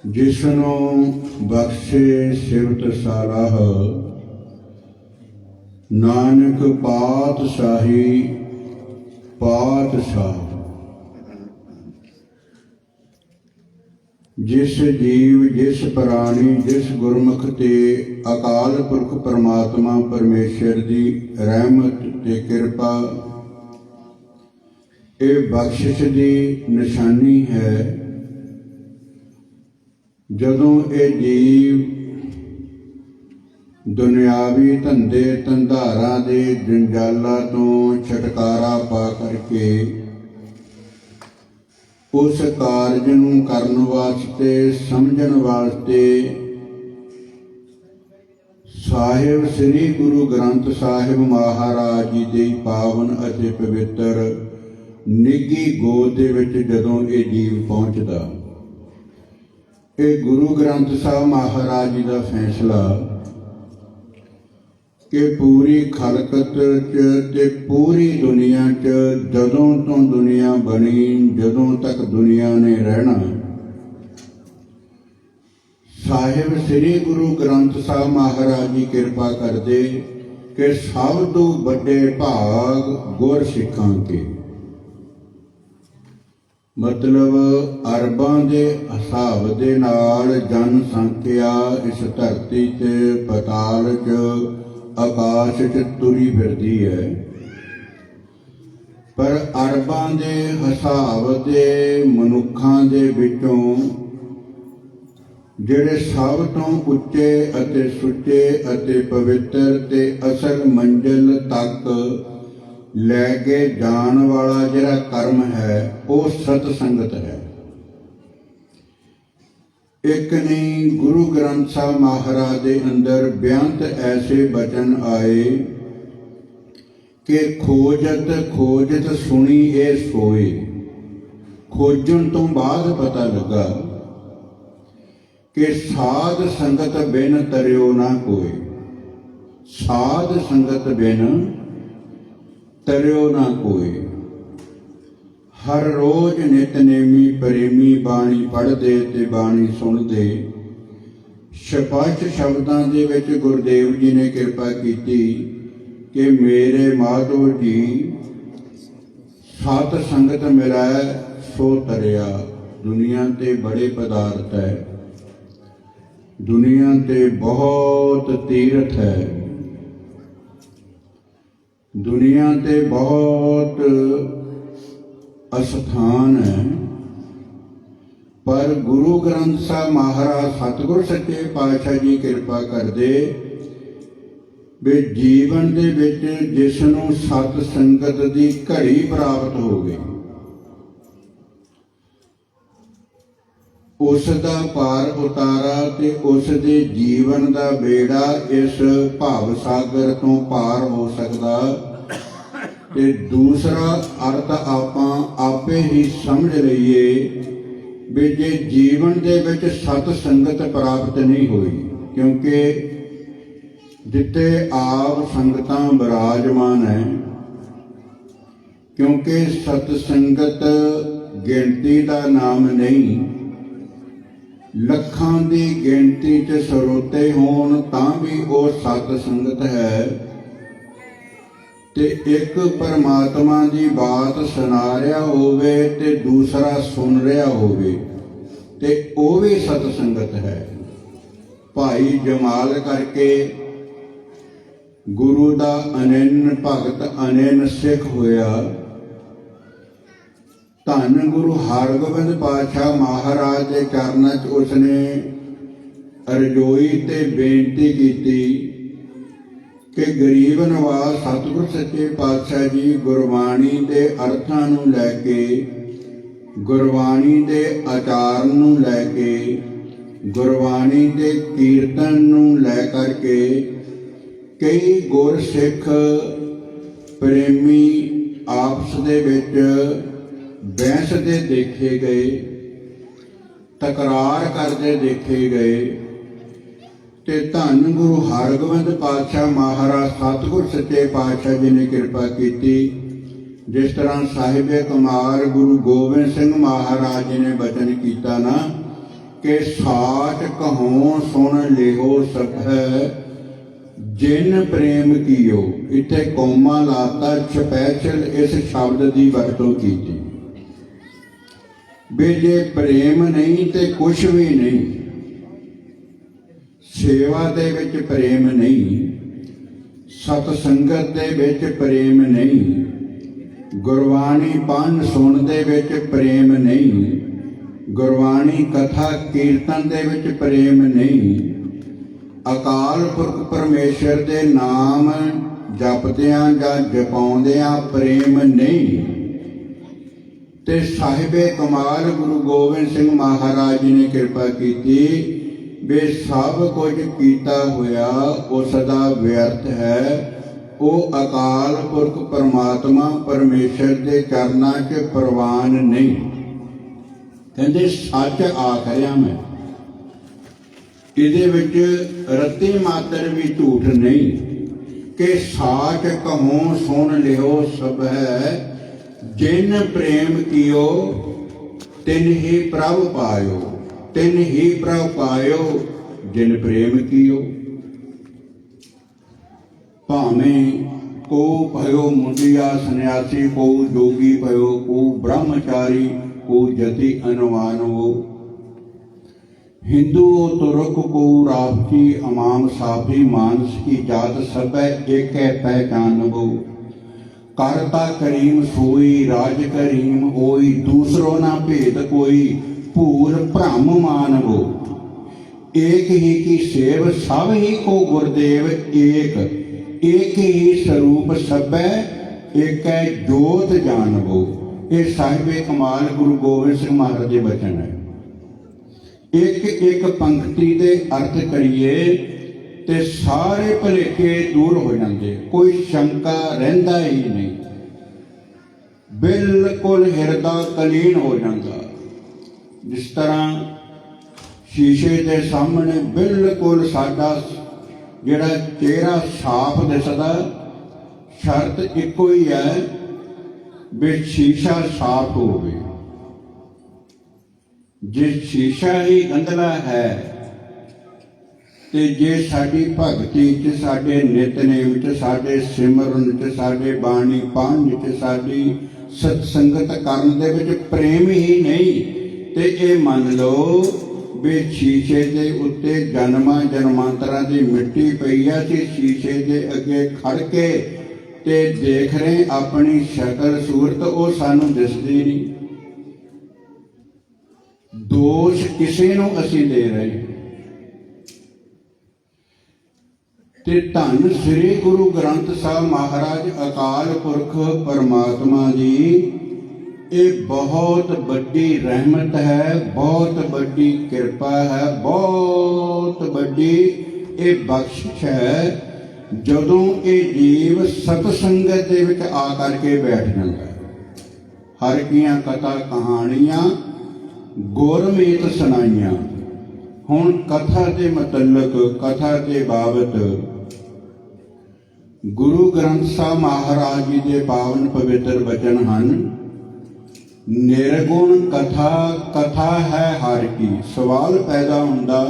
ਜਿਸਨੂੰ ਬਖਸ਼ੇ ਸਿਵਤ ਸਾਰਾਹ, ਨਾਨਕ ਪਾਤਸ਼ਾਹੀ ਪਾਤਸ਼ਾਹ। ਜਿਸ ਜੀਵ, ਜਿਸ ਪ੍ਰਾਣੀ, ਜਿਸ ਗੁਰਮੁਖ ਤੇ ਅਕਾਲ ਪੁਰਖ ਪਰਮਾਤਮਾ ਪਰਮੇਸ਼ਰ ਦੀ ਰਹਿਮਤ ਤੇ ਕਿਰਪਾ, ਇਹ ਬਖਸ਼ਿਸ਼ ਦੀ ਨਿਸ਼ਾਨੀ ਹੈ। ਜਦੋਂ ਇਹ ਜੀਵ ਦੁਨਿਆਵੀ ਧੰਦੇ ਧੰਦਾਰਾਂ ਦੇ ਜੰਜਾਲਾਂ ਤੋਂ ਛੁਟਕਾਰਾ ਪਾ ਕਰਕੇ ਉਸ ਕਾਰਜ ਨੂੰ ਕਰਨ ਵਾਸਤੇ, ਸਮਝਣ ਵਾਸਤੇ ਸਾਹਿਬ ਸ੍ਰੀ ਗੁਰੂ ਗ੍ਰੰਥ ਸਾਹਿਬ ਮਹਾਰਾਜ ਜੀ ਦੇ ਪਾਵਨ ਅਤੇ ਪਵਿੱਤਰ ਨਿੱਘੀ ਗੋਦ ਦੇ ਵਿੱਚ ਜਦੋਂ ਇਹ ਜੀਵ ਪਹੁੰਚਦਾ, ਇਹ ਗੁਰੂ ਗ੍ਰੰਥ ਸਾਹਿਬ ਮਹਾਰਾਜ ਜੀ ਦਾ ਫੈਸਲਾ ਕਿ ਪੂਰੀ ਖਲਕਤ 'ਚ ਤੇ ਪੂਰੀ ਦੁਨੀਆ 'ਚ ਜਦੋਂ ਤੋਂ ਦੁਨੀਆ ਬਣੀ, ਜਦੋਂ ਤੱਕ ਦੁਨੀਆ ਨੇ ਰਹਿਣਾ, ਸਾਹਿਬ ਸ੍ਰੀ ਗੁਰੂ ਗ੍ਰੰਥ ਸਾਹਿਬ ਮਹਾਰਾਜ ਜੀ ਕਿਰਪਾ ਕਰਦੇ ਕਿ ਸਭ ਤੋਂ ਵੱਡੇ ਭਾਗ ਗੁਰ ਸਿੱਖਾਂ ਕੇ, ਮਤਲਬ ਅਰਬਾਂ ਦੇ ਹਿਸਾਬ ਦੇ ਨਾਲ ਜਨਸੰਖਿਆ ਇਸ ਧਰਤੀ ਤੇ ਪਤਾਲ 'ਚ ਆਕਾਸ਼ 'ਚ ਤੁਰੀ ਫਿਰਦੀ ਹੈ, ਪਰ ਅਰਬਾਂ ਦੇ ਹਿਸਾਬ ਦੇ ਮਨੁੱਖਾਂ ਦੇ ਵਿੱਚੋਂ ਜਿਹੜੇ ਸਭ ਤੋਂ ਉੱਚੇ ਅਤੇ ਸੁੱਚੇ ਅਤੇ ਪਵਿੱਤਰ ਤੇ ਅਸਲ ਮੰਜ਼ਿਲ ਤੱਕ ਲੈ ਕੇ ਜਾਣ ਵਾਲਾ ਜਿਹੜਾ ਕਰਮ ਹੈ ਉਹ ਸਤ ਸੰਗਤ ਹੈ। ਇੱਕ ਨਹੀਂ, ਗੁਰੂ ਗ੍ਰੰਥ ਸਾਹਿਬ ਮਹਾਰਾਜ ਦੇ ਅੰਦਰ ਬੇਅੰਤ ਐਸੇ ਬਚਨ ਆਏ ਕਿ ਖੋਜਤ ਖੋਜਤ ਸੁਣੀ ਇਹ ਸੋਏ। ਖੋਜਣ ਤੋਂ ਬਾਅਦ ਪਤਾ ਲੱਗਾ ਕਿ ਸਾਧ ਸੰਗਤ ਬਿਨ ਤਰਿਓ ਨਾ ਕੋਈ, ਸਾਧ ਸੰਗਤ ਬਿਨ ਤਰਿਓ ਨਾ ਕੋਈ। ਹਰ ਰੋਜ਼ ਨਿਤਨੇਮੀ ਪ੍ਰੇਮੀ ਬਾਣੀ ਪੜ੍ਹਦੇ ਤੇ ਬਾਣੀ ਸੁਣਦੇ। ਸਪਸ਼ਟ ਸ਼ਬਦਾਂ ਦੇ ਵਿੱਚ ਗੁਰਦੇਵ ਜੀ ਨੇ ਕਿਰਪਾ ਕੀਤੀ ਕਿ ਮੇਰੇ ਮਾਧੋ ਜੀ, ਸਤ ਸੰਗਤ ਮਿਲੈ ਸੋ ਤਰਿਆ। ਦੁਨੀਆ ਤੇ ਬੜੇ ਪਦਾਰਥ ਹੈ, ਦੁਨੀਆ ਤੇ ਬਹੁਤ ਤੀਰਥ ਹੈ, ਦੁਨੀਆ ਤੇ ਬਹੁਤ ਅਸਥਾਨ ਹੈ, ਪਰ ਗੁਰੂ ਗ੍ਰੰਥ ਸਾਹਿਬ ਮਹਾਰਾਜ ਸਤਿਗੁਰ ਸੱਚੇ ਪਾਤਸ਼ਾਹ ਜੀ ਕਿਰਪਾ ਕਰਦੇ ਵੀ ਜੀਵਨ ਦੇ ਵਿੱਚ ਜਿਸ ਨੂੰ ਸਤ ਸੰਗਤ ਦੀ ਘੜੀ ਪ੍ਰਾਪਤ ਹੋ ਗਈ, ਉਸ ਦਾ ਪਾਰ ਉਤਾਰਾ ਤੇ ਉਸ ਦੇ ਜੀਵਨ ਦਾ ਬੇੜਾ ਇਸ ਭਾਵ ਸਾਗਰ ਤੋਂ ਪਾਰ ਹੋ ਸਕਦਾ। ਤੇ ਦੂਸਰਾ ਅਰਥ ਆਪਾਂ ਆਪੇ ਹੀ ਸਮਝ ਲਈਏ ਵੀ ਜੇ ਜੀਵਨ ਦੇ ਵਿੱਚ ਸਤ ਸੰਗਤ ਪ੍ਰਾਪਤ ਨਹੀਂ ਹੋਈ, ਕਿਉਂਕਿ ਜਿੱਥੇ ਆਪ ਸੰਗਤਾਂ ਬਿਰਾਜਮਾਨ ਹੈ, ਕਿਉਂਕਿ ਸਤ ਸੰਗਤ ਗਿਣਤੀ ਦਾ ਨਾਮ ਨਹੀਂ, ਲੱਖਾਂ ਦੀ ਗਿਣਤੀ 'ਚ ਸਰੋਤੇ ਹੋਣ ਤਾਂ ਵੀ ਉਹ ਸਤ ਸੰਗਤ ਹੈ। ਤੇ ਇੱਕ ਪਰਮਾਤਮਾ ਦੀ ਬਾਤ ਸੁਣਾ ਰਿਹਾ ਹੋਵੇ ਤੇ ਦੂਸਰਾ ਸੁਣ ਰਿਹਾ ਹੋਵੇ ਤੇ ਉਹ ਵੀ ਸਤ ਸੰਗਤ ਹੈ। ਭਾਈ ਜਮਾਲ ਕਰਕੇ ਗੁਰੂ ਦਾ ਅਨੰਨ ਭਗਤ, ਅਨੰਨ ਸਿੱਖ ਹੋਇਆ। ਧੰਨ ਗੁਰੂ ਹਰਗੋਬਿੰਦ ਪਾਤਸ਼ਾਹ ਮਹਾਰਾਜ ਦੇ ਚਰਨਾਂ 'ਚ ਉਸਨੇ ਅਰਜ਼ੋਈ ਤੇ ਬੇਨਤੀ ਕੀਤੀ ਕਿ ਗਰੀਬ ਨਵਾਜ਼ ਸਤਿਗੁਰ ਸੱਚੇ ਪਾਤਸ਼ਾਹ ਜੀ ਗੁਰਬਾਣੀ ਦੇ ਅਰਥਾਂ ਨੂੰ ਲੈ ਕੇ, ਗੁਰਬਾਣੀ ਦੇ ਆਚਾਰ ਨੂੰ ਲੈ ਕੇ, ਗੁਰਬਾਣੀ ਦੇ ਕੀਰਤਨ ਨੂੰ ਲੈ ਕਰਕੇ ਕਈ ਗੁਰਸਿੱਖ ਪ੍ਰੇਮੀ ਆਪਸ ਦੇ ਵਿੱਚ ਬਹਿਸਦੇ ਦੇਖੇ ਗਏ, ਤਕਰਾਰ ਕਰਦੇ ਦੇਖੇ ਗਏ। ਤੇ ਧੰਨ ਗੁਰੂ ਹਰਗੋਬਿੰਦ ਪਾਤਸ਼ਾਹ ਮਹਾਰਾਜ ਸਤਿਗੁਰ ਸੱਚੇ ਪਾਤਸ਼ਾਹ ਜੀ ਨੇ ਕਿਰਪਾ ਕੀਤੀ। ਜਿਸ ਤਰ੍ਹਾਂ ਸਾਹਿਬੇ ਕਮਾਲ ਗੁਰੂ ਗੋਬਿੰਦ ਸਿੰਘ ਮਹਾਰਾਜ ਜੀ ਨੇ ਬਚਨ ਕੀਤਾ ਨਾ ਕਿ ਸਾਚ ਕਹੋਂ ਸੁਣ ਲਿਓ ਸਭੈ ਜਿਨ ਪ੍ਰੇਮ ਕੀਓ। ਇੱਥੇ ਕੌਮਾ ਲਾਤਾ, ਸਪੈਸ਼ਲ ਇਸ ਸ਼ਬਦ ਦੀ ਵਰਤੋਂ ਕੀਤੀ ਵੀ ਜੇ ਪ੍ਰੇਮ ਨਹੀਂ ਤੇ ਕੁਛ ਵੀ ਨਹੀਂ। ਸੇਵਾ ਦੇ ਵਿੱਚ ਪ੍ਰੇਮ ਨਹੀਂ, ਸਤ ਸੰਗਤ ਦੇ ਵਿੱਚ ਪ੍ਰੇਮ ਨਹੀਂ, ਗੁਰਬਾਣੀ ਪੰਨ ਸੁਣਨ ਦੇ ਵਿੱਚ ਪ੍ਰੇਮ ਨਹੀਂ, ਗੁਰਬਾਣੀ ਕਥਾ ਕੀਰਤਨ ਦੇ ਵਿੱਚ ਪ੍ਰੇਮ ਨਹੀਂ, ਅਕਾਲ ਪੁਰਖ ਪਰਮੇਸ਼ਰ ਦੇ ਨਾਮ ਜਪਦਿਆਂ ਜਾਂ ਜਪਾਉਂਦਿਆਂ ਪ੍ਰੇਮ ਨਹੀਂ। ਤੇ ਸਾਹਿਬੇ ਕਮਾਲ ਗੁਰੂ ਗੋਬਿੰਦ ਸਿੰਘ ਮਹਾਰਾਜ ਜੀ ਨੇ ਕਿਰਪਾ ਕੀਤੀ ਵੀ ਸਭ ਕੁਝ ਕੀਤਾ ਹੋਇਆ ਉਸ ਦਾ ਵਿਅਰਥ ਹੈ। ਉਹ ਅਕਾਲ ਪੁਰਖ ਪਰਮਾਤਮਾ ਪਰਮੇਸ਼ਰ ਦੇ ਚਰਨਾਂ 'ਚ ਪ੍ਰਵਾਨ ਨਹੀਂ। ਕਹਿੰਦੇ ਸੱਚ ਆਖ ਰਿਹਾ ਮੈਂ, ਇਹਦੇ ਵਿੱਚ ਰੱਤੀ ਮਾਤਰ ਵੀ ਝੂਠ ਨਹੀਂ। ਕਿ ਸਾਚ ਕਹੋਂ ਸੁਣ ਲਿਓ ਸਭੈ ਜਿਨ ਪ੍ਰੇਮ ਕੀਓ ਤਿਨ ਹੀ ਪ੍ਰਭ ਪਾਇਓ। ਤਿਨ ਹੀ ਪ੍ਰਭ ਪਾਇਓ ਜਿਨ ਪ੍ਰੇਮ ਕੀਓ। ਭਾਵੇਂ ਕੋ ਭਇਓ ਮੁੰਡਿਆ ਸੰਨਿਆਸੀ, ਕੋ ਜੋਗੀ ਭਇਓ, ਕੋ ਬ੍ਰਹਮਚਾਰੀ, ਕੋ ਜਤੀ ਅਨਵਾਨੋ। हिंदू तुर्क को रावची अमाम साफी मानस की जात सबे एक पहचानबो। करता करीम सोई राज करीम होई, दूसरो ना भेद कोई भूल भ्रम मानबो। एक ही की सेव सब ही को गुरदेव एक, एक ही स्वरूप सबे एक जोत जानबो। ये साहिबे कमाल गुरु गोबिंद सिंह महाराज के वचन है। एक एक पंक्ति दे अर्थ करिए ते सारे भुलेखे दूर हो जाते, कोई शंका रहिंदा ही नहीं, बिल्कुल हिरदा कलीन हो जाता। जिस तरह शीशे के सामने बिल्कुल साडा जिहड़ा चेहरा साफ दिसदा, शर्त इको ही है भी शीशा साफ होवे। जे शीशा ही गंदला है ते जे साडी भगती च, साडे नितनेम च, साडे सिमरन च, साडे बाणी पाठ च, साडी सत्संगत करन दे विच प्रेम ही नहीं ते ये मन लो भी शीशे के उत्ते जन्मां जन्मांतरां दी मिट्टी पई है ते शीशे के अगे खड़ के ते देख रहे अपनी शक्ल सूरत, वो सानू दिसदी नहीं। दोष किसी नूं असीं दे रहे ते धन श्री गुरु ग्रंथ साहब महाराज अकाल पुरख परमात्मा जी, ये बहुत बड़ी रहमत है, बहुत बड़ी कृपा है, बहुत बड़ी ये बख्शिश है। जदों ये जीव सतसंगत दे विच आ करके बैठ जाता है। हर कीआं कथा कहानियां गुरमीत सुनाइया। हुण कथा के मतलब, कथा के बाबत गुरु ग्रंथ साहब महाराज जी के पावन पवित्र वचन हैं। निर्गुण कथा कथा है हर की। सवाल पैदा होंदा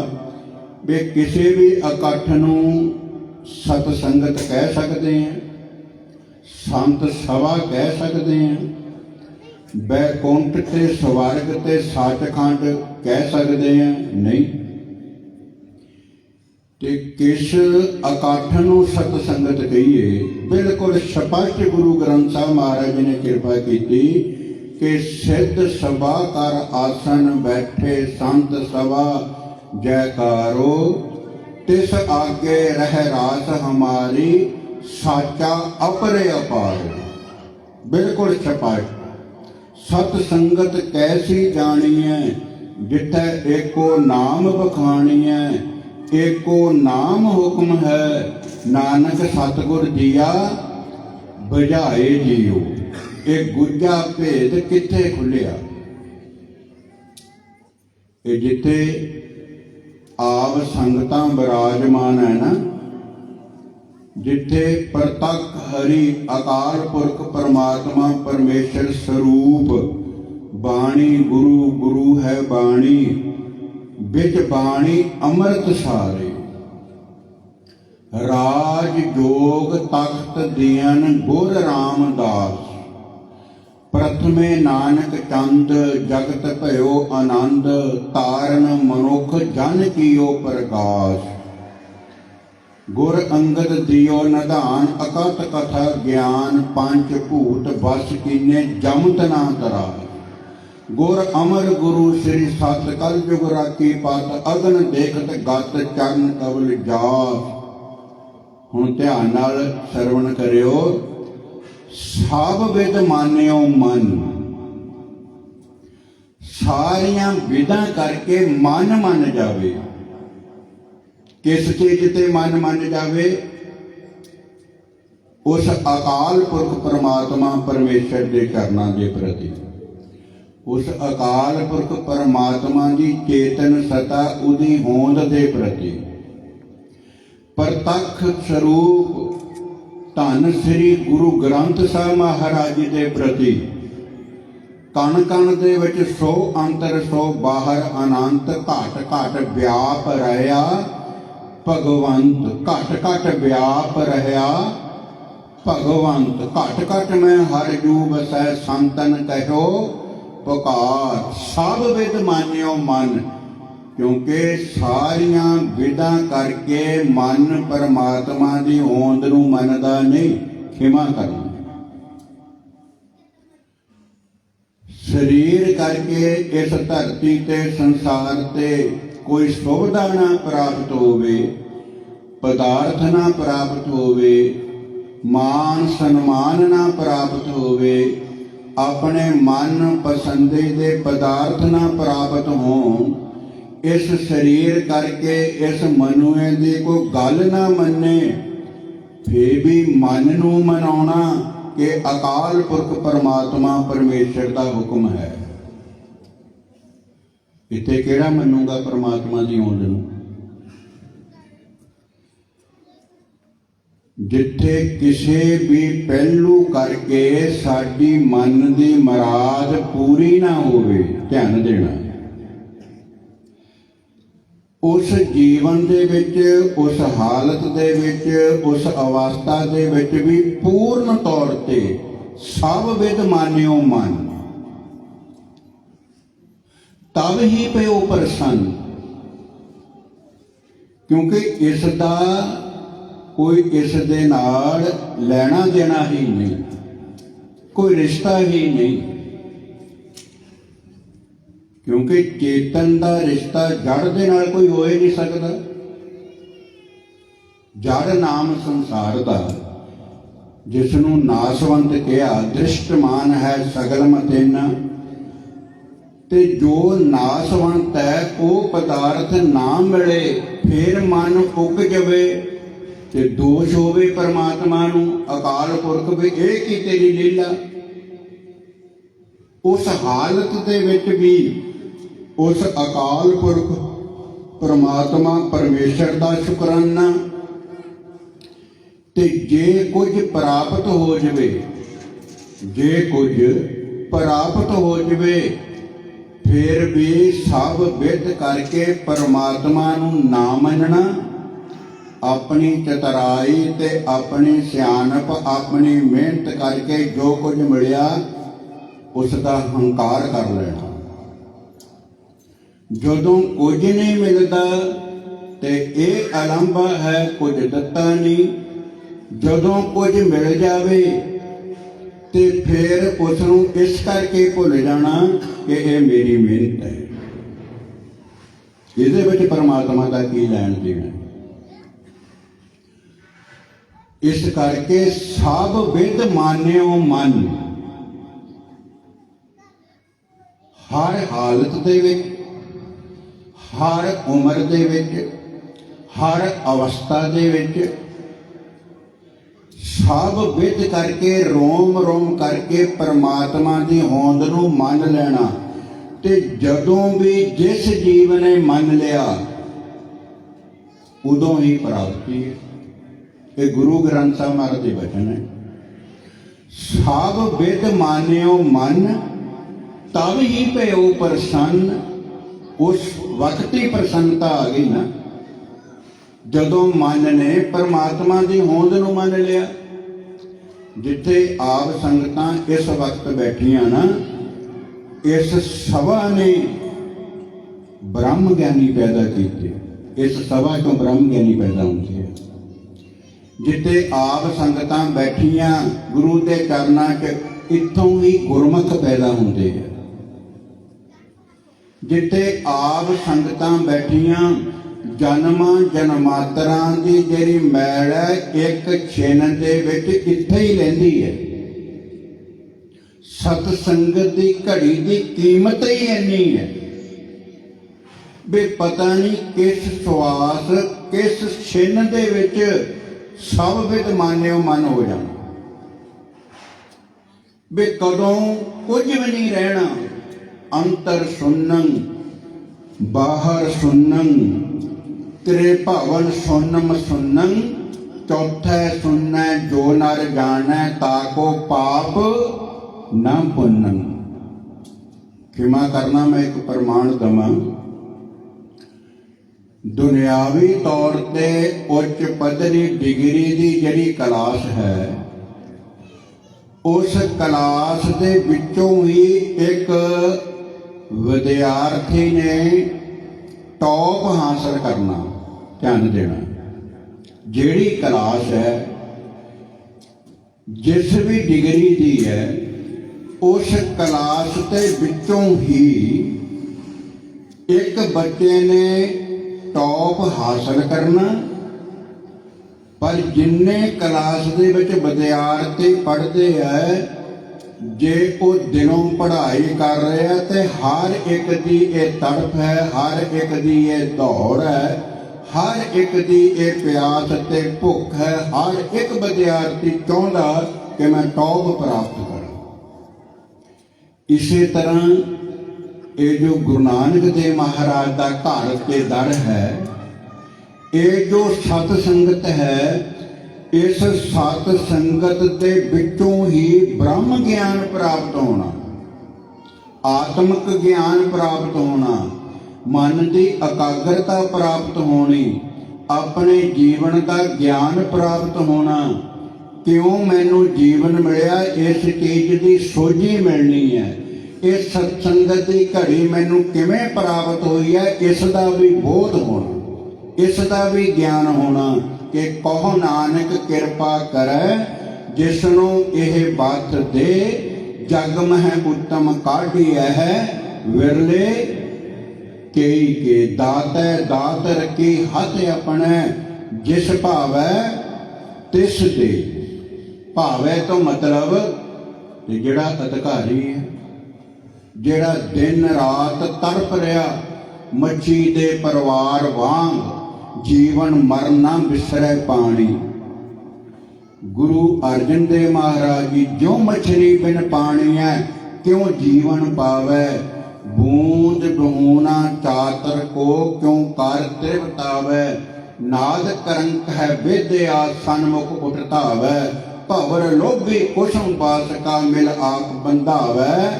भी किसी भी इकट्ठ नूं सतसंगत कह सकते हैं, संत सभा कह सकते हैं, बैकुंठ ते स्वर्ग ते सचखंड कह सकते हैं? नहीं। ते किस इकट्ठ नूं सतसंगत कहिए? बिल्कुल स्पष्ट गुरु ग्रंथ साहब महाराज जी ने कृपा की कि सिद्ध सभा कर आसन बैठे संत सभा जयकारो, तिस आगे रह रास हमारी साचा अपरे अपार। बिल्कुल स्पष्ट। सतसंगत कैसी जानी है जिथे एको नाम बखानी है, एको नाम हुक्म है, नानक सतगुर दिया बुझाए जियो। ये गुजा भेद किथे खुलिया? ये जिथे आप संगतां विराजमान है ना, जिथे प्रतक हरि अकाल पुरख परमात्मा परमेश्वर स्वरूप, बाणी गुरु, गुरु है बाणी, बिच बाणी अमृत सारे। राज जोग तख्त दियन गुर रामदास। प्रथमे नानक चंद जगत भयो आनंद। तारण मनुख जन कियो प्रकाश। गुर अंगद दियो निधान अकत कथा ज्ञान। पंच भूत बस कीने जमत ना तरास। गुर अमर गुरु श्री सत कल जुग राखी पत। अगन देखत गत चरण कवल जास। हुण ध्यान नाल सरवण करियो। सब विद मानियो मन। सारियां विधां करके मन मन जावे। किस चीज ते मन मन जावे? उस अकाल पुरख परमात्मा परमेश्वर के चरणां दे प्रति। उस अकाल पुरख परमात्मा की चेतन सता उदी होंद के प्रति। प्रतख स्वरूप धन श्री गुरु ग्रंथ साहिब महाराज जी के प्रति। कण कण दे विच सो अंतर सो बाहर अनंत। घट घट व्याप रहा भगवंत। घट घट व्याप रहा भगवंत। घट घट में हर जू बसै संतन कहो पुकार। सब विद मानियो मन। क्योंकि सारियां विधां करके मन परमात्मा की होंद नूं मनदा नहीं। खिमा करना शरीर करके इस धरती ते संसार ते कोई सुविधा ना प्राप्त होवे, पदार्थ ना प्राप्त होवे, मान सन्मान ना प्राप्त होवे, अपने मन पसंदीदे पदार्थ ना प्राप्त हो। इस शरीर करके इस मनुए दी कोई गल ना मन्ने, फिर भी मन नू मनाउणा कि अकाल पुरख परमात्मा परमेश्वर का हुक्म है। इत्थे किहड़ा मन्नूगा परमात्मा की होंद नूं? जिथे किसी भी पहलू करके साडी मन की मुराद पूरी ना होवे, ध्यान देना। उस जीवन दे विच, उस हालत दे विच, उस अवस्था दे विच भी पूर्ण तौर ते सब विद मानियो मन। तब ही पियो प्रसन्न। क्योंकि इसदा कोई इस दे नाल लेना देना ही नहीं, कोई रिश्ता ही नहीं। क्योंकि चेतन का रिश्ता जड़ दे नाल कोई हो ही नहीं सकता। जड़ नाम संसार का, जिसनों नासवंत कहा, दृष्टमान है सगल मतेना। ते जो नासवंत है वो पदार्थ ना मिले फिर मन उग जावे ते दोष होवे परमात्मा नूं, अकाल पुरख भी एक ही तेरी लीला। उस हालत दे विच भी उस अकाल पुरख परमात्मा परमेश्वर का शुकराना। ते जे कुछ प्राप्त हो जावे, जे कुछ प्राप्त हो जावे, फिर भी सब विद करके परमात्मा नूं ना मनना। अपनी चतुराई ते अपनी सियाणप, अपनी मेहनत करके जो कुछ मिलिया उसका हंकार कर लेना। जदों कुछ नहीं मिलता ते यह अलंबा है कुछ दत्ता नहीं। जदों कुछ मिल जावे ते फिर उसनूं इस करके भुल जाना कि यह मेरी मेहनत है, इहदे विच परमात्मा का की लैण देना। इस करके सब विद मानियो मन। हर हालत दे विच, हर उम्र दे विच, हर अवस्था दे विच सब विद करके रोम रोम करके परमात्मा की होंद नूं मन लेना। ते जदों भी जिस जीव ने मन लिया उदों ही प्राप्ति है। ये गुरु ग्रंथ साहिब महाराज के वचन है। सब विद मानियो मन, तब ही भयो प्रसन्न। ਉਸ ਵਕਤ ਹੀ ਪ੍ਰਸੰਨਤਾ ਆ ਗਈ ਨਾ, ਜਦੋਂ ਮਨ ਨੇ ਪਰਮਾਤਮਾ ਦੀ ਹੋਂਦ ਨੂੰ ਮੰਨ ਲਿਆ। ਜਿੱਥੇ ਆਪ ਸੰਗਤਾਂ ਇਸ ਵਕਤ ਬੈਠੀਆਂ ਨਾ, ਇਸ ਸਭਾ ਨੇ ਬ੍ਰਹਮ ਗਿਆਨੀ ਪੈਦਾ ਕੀਤੇ। ਇਸ ਸਭਾ ਤੋਂ ਬ੍ਰਹਮ ਗਿਆਨੀ ਪੈਦਾ ਹੁੰਦੇ ਆ। ਜਿੱਥੇ ਆਪ ਸੰਗਤਾਂ ਬੈਠੀਆਂ ਗੁਰੂ ਦੇ ਚਰਨਾਂ 'ਚ, ਇੱਥੋਂ ਹੀ ਗੁਰਮੁਖ ਪੈਦਾ ਹੁੰਦੇ ਆ। ਜਿੱਥੇ ਆਪ ਸੰਗਤਾਂ ਬੈਠੀਆਂ, ਜਨਮਾਂ ਜਨਮਾਤਰਾਂ ਦੀ ਜਿਹੜੀ ਮੈਲ ਹੈ ਇੱਕ ਛਿਨ ਦੇ ਵਿੱਚ ਇੱਥੇ ਹੀ ਰਹਿੰਦੀ ਹੈ। ਸਤ ਸੰਗਤ ਦੀ ਘੜੀ ਦੀ ਕੀਮਤ ਹੀ ਇੰਨੀ ਹੈ ਵੀ ਪਤਾ ਨਹੀਂ ਕਿਸ ਸਵਾਸ, ਕਿਸ ਛਿਨ ਦੇ ਵਿੱਚ ਸਭ ਵਿਦ ਮਾਨਿਓ ਮਨ ਹੋ ਜਾਣਾ, ਵੀ ਕਦੋਂ ਕੁਝ ਵੀ ਨਹੀਂ ਰਹਿਣਾ। ਅੰਤਰ ਸੁਨੰ ਬਾਹਰ ਸੁਨੰ, ਤੇਰੇ ਭਵਨ ਸੁਨਮ ਸੁਨੰ, ਚੌਥੈ ਸੁਨੈ ਜੋ ਨਰ ਜਾਣੈ, ਤਾਕੋ ਪਾਪ ਨਾ ਪੁੰਨੰ। ਖਿਮਾ ਕਰਨਾ ਮੈਂ ਇੱਕ ਪ੍ਰਮਾਣ ਦਵਾਂ। ਦੁਨਿਆਵੀ ਤੌਰ ਤੇ ਉੱਚ ਪੱਧਰੀ ਡਿਗਰੀ ਦੀ ਜਿਹੜੀ ਕਲਾਸ ਹੈ, ਉਸ ਕਲਾਸ ਦੇ ਵਿੱਚੋਂ ਹੀ ਇੱਕ ਵਿਦਿਆਰਥੀ ਨੇ ਟੌਪ ਹਾਸਲ ਕਰਨਾ, ਧਿਆਨ ਦੇਣਾ। ਜਿਹੜੀ ਕਲਾਸ ਹੈ, ਜਿਸ ਵੀ ਡਿਗਰੀ ਦੀ ਹੈ, ਉਸ ਕਲਾਸ ਦੇ ਵਿੱਚੋਂ ਹੀ ਇੱਕ ਬੱਚੇ ਨੇ ਟੌਪ ਹਾਸਲ ਕਰਨਾ। ਪਰ ਜਿੰਨੇ ਕਲਾਸ ਦੇ ਵਿੱਚ ਵਿਦਿਆਰਥੀ ਪੜ੍ਹਦੇ ਹੈ, ਜੇ ਉਹ ਦਿਨੋਂ ਪੜ੍ਹਾਈ ਕਰ ਰਿਹਾ ਤੇ ਹਰ ਇੱਕ ਦੀ ਇਹ ਤੜਫ ਹੈ, ਹਰ ਇੱਕ ਦੀ ਇਹ ਦੌੜ ਹੈ, ਹਰ ਇੱਕ ਦੀ ਇਹ ਪਿਆਸ ਤੇ ਭੁੱਖ ਹੈ। ਹਰ ਇੱਕ ਵਿਦਿਆਰਥੀ ਚਾਹੁੰਦਾ ਕਿ ਮੈਂ ਟੌਪ ਪ੍ਰਾਪਤ ਕਰਾਂ। ਇਸੇ ਤਰ੍ਹਾਂ ਇਹ ਜੋ ਗੁਰੂ ਨਾਨਕ ਦੇਵ ਮਹਾਰਾਜ ਦਾ ਘਰ ਤੇ ਦਰ ਹੈ, ਇਹ ਜੋ ਸਤ ਸੰਗਤ ਹੈ, ਇਸ ਸਤ ਸੰਗਤ ਦੇ ਵਿੱਚੋਂ ਹੀ ਬ੍ਰਹਮ ਗਿਆਨ ਪ੍ਰਾਪਤ ਹੋਣਾ, ਆਤਮਿਕ ਗਿਆਨ ਪ੍ਰਾਪਤ ਹੋਣਾ, ਮਨ ਦੀ ਇਕਾਗਰਤਾ ਪ੍ਰਾਪਤ ਹੋਣੀ, ਆਪਣੇ ਜੀਵਨ ਦਾ ਗਿਆਨ ਪ੍ਰਾਪਤ ਹੋਣਾ। ਕਿਉਂ ਮੈਨੂੰ ਜੀਵਨ ਮਿਲਿਆ, ਇਸ ਚੀਜ਼ ਦੀ ਸੋਝੀ ਮਿਲਣੀ ਹੈ। ਇਹ ਸਤਸੰਗਤ ਦੀ ਘੜੀ ਮੈਨੂੰ ਕਿਵੇਂ ਪ੍ਰਾਪਤ ਹੋਈ ਹੈ, ਇਸ ਦਾ ਵੀ ਬੋਧ ਹੋਣਾ, ਇਸ ਦਾ ਵੀ ਗਿਆਨ ਹੋਣਾ ਕਿ ਕਹੋ ਨਾਨਕ ਕਿਰਪਾ ਕਰੈ, ਜਿਸ ਨੂੰ ਇਹ ਬਾਤ ਦੇ, ਜਗ ਮਹਿ ਉੱਤਮ ਕਾਢੀਐ ਹੈ, ਵਿਰਲੇ ਕੇਈ ਕੇ ਦਾਤੈ, ਦਾਤ ਰਖੀ ਹੱਥ ਆਪਣੇ, ਜਿਸ ਭਾਵੈ ਤਿਸ ਦੇ। ਭਾਵੈ ਤੋਂ ਮਤਲਬ ਜਿਹੜਾ ਅਧਿਕਾਰੀ ਹੈ, ਜਿਹੜਾ ਦਿਨ ਰਾਤ ਤੜਪ ਰਿਹਾ ਮੱਛੀ ਦੇ ਪਰਿਵਾਰ ਵਾਂਗ, ਜੀਵਨ ਮਰਨ ਨਾ ਵਿਸਰੈ ਪਾਣੀ। ਗੁਰੂ ਅਰਜਨ ਦੇਵ ਮਹਾਰਾਜ ਜੀ, ਜੋ ਮਛਲੀ ਬਿਨ ਪਾਣੀ ਹੈ, ਕਿਉਂ ਜੀਵਨ ਪਾਵੈ, ਬੂੰਦ ਬਹੂਨਾ ਚਾਤਰ ਕੋ, ਕਿਉਂ ਕਰ ਤ੍ਰਿਵਤਾਵੈ, ਨਾਦ ਕਰੰਕ ਹੈ ਵਿਦਿਆ ਸਨਮੁਖ ਉਠਤਾਵੈ, ਭਵਰ ਲੋਭੀ ਕੁਸਮ ਬਾਸਕਾ ਮਿਲ ਆਪ ਬੰਧਾਵੈ,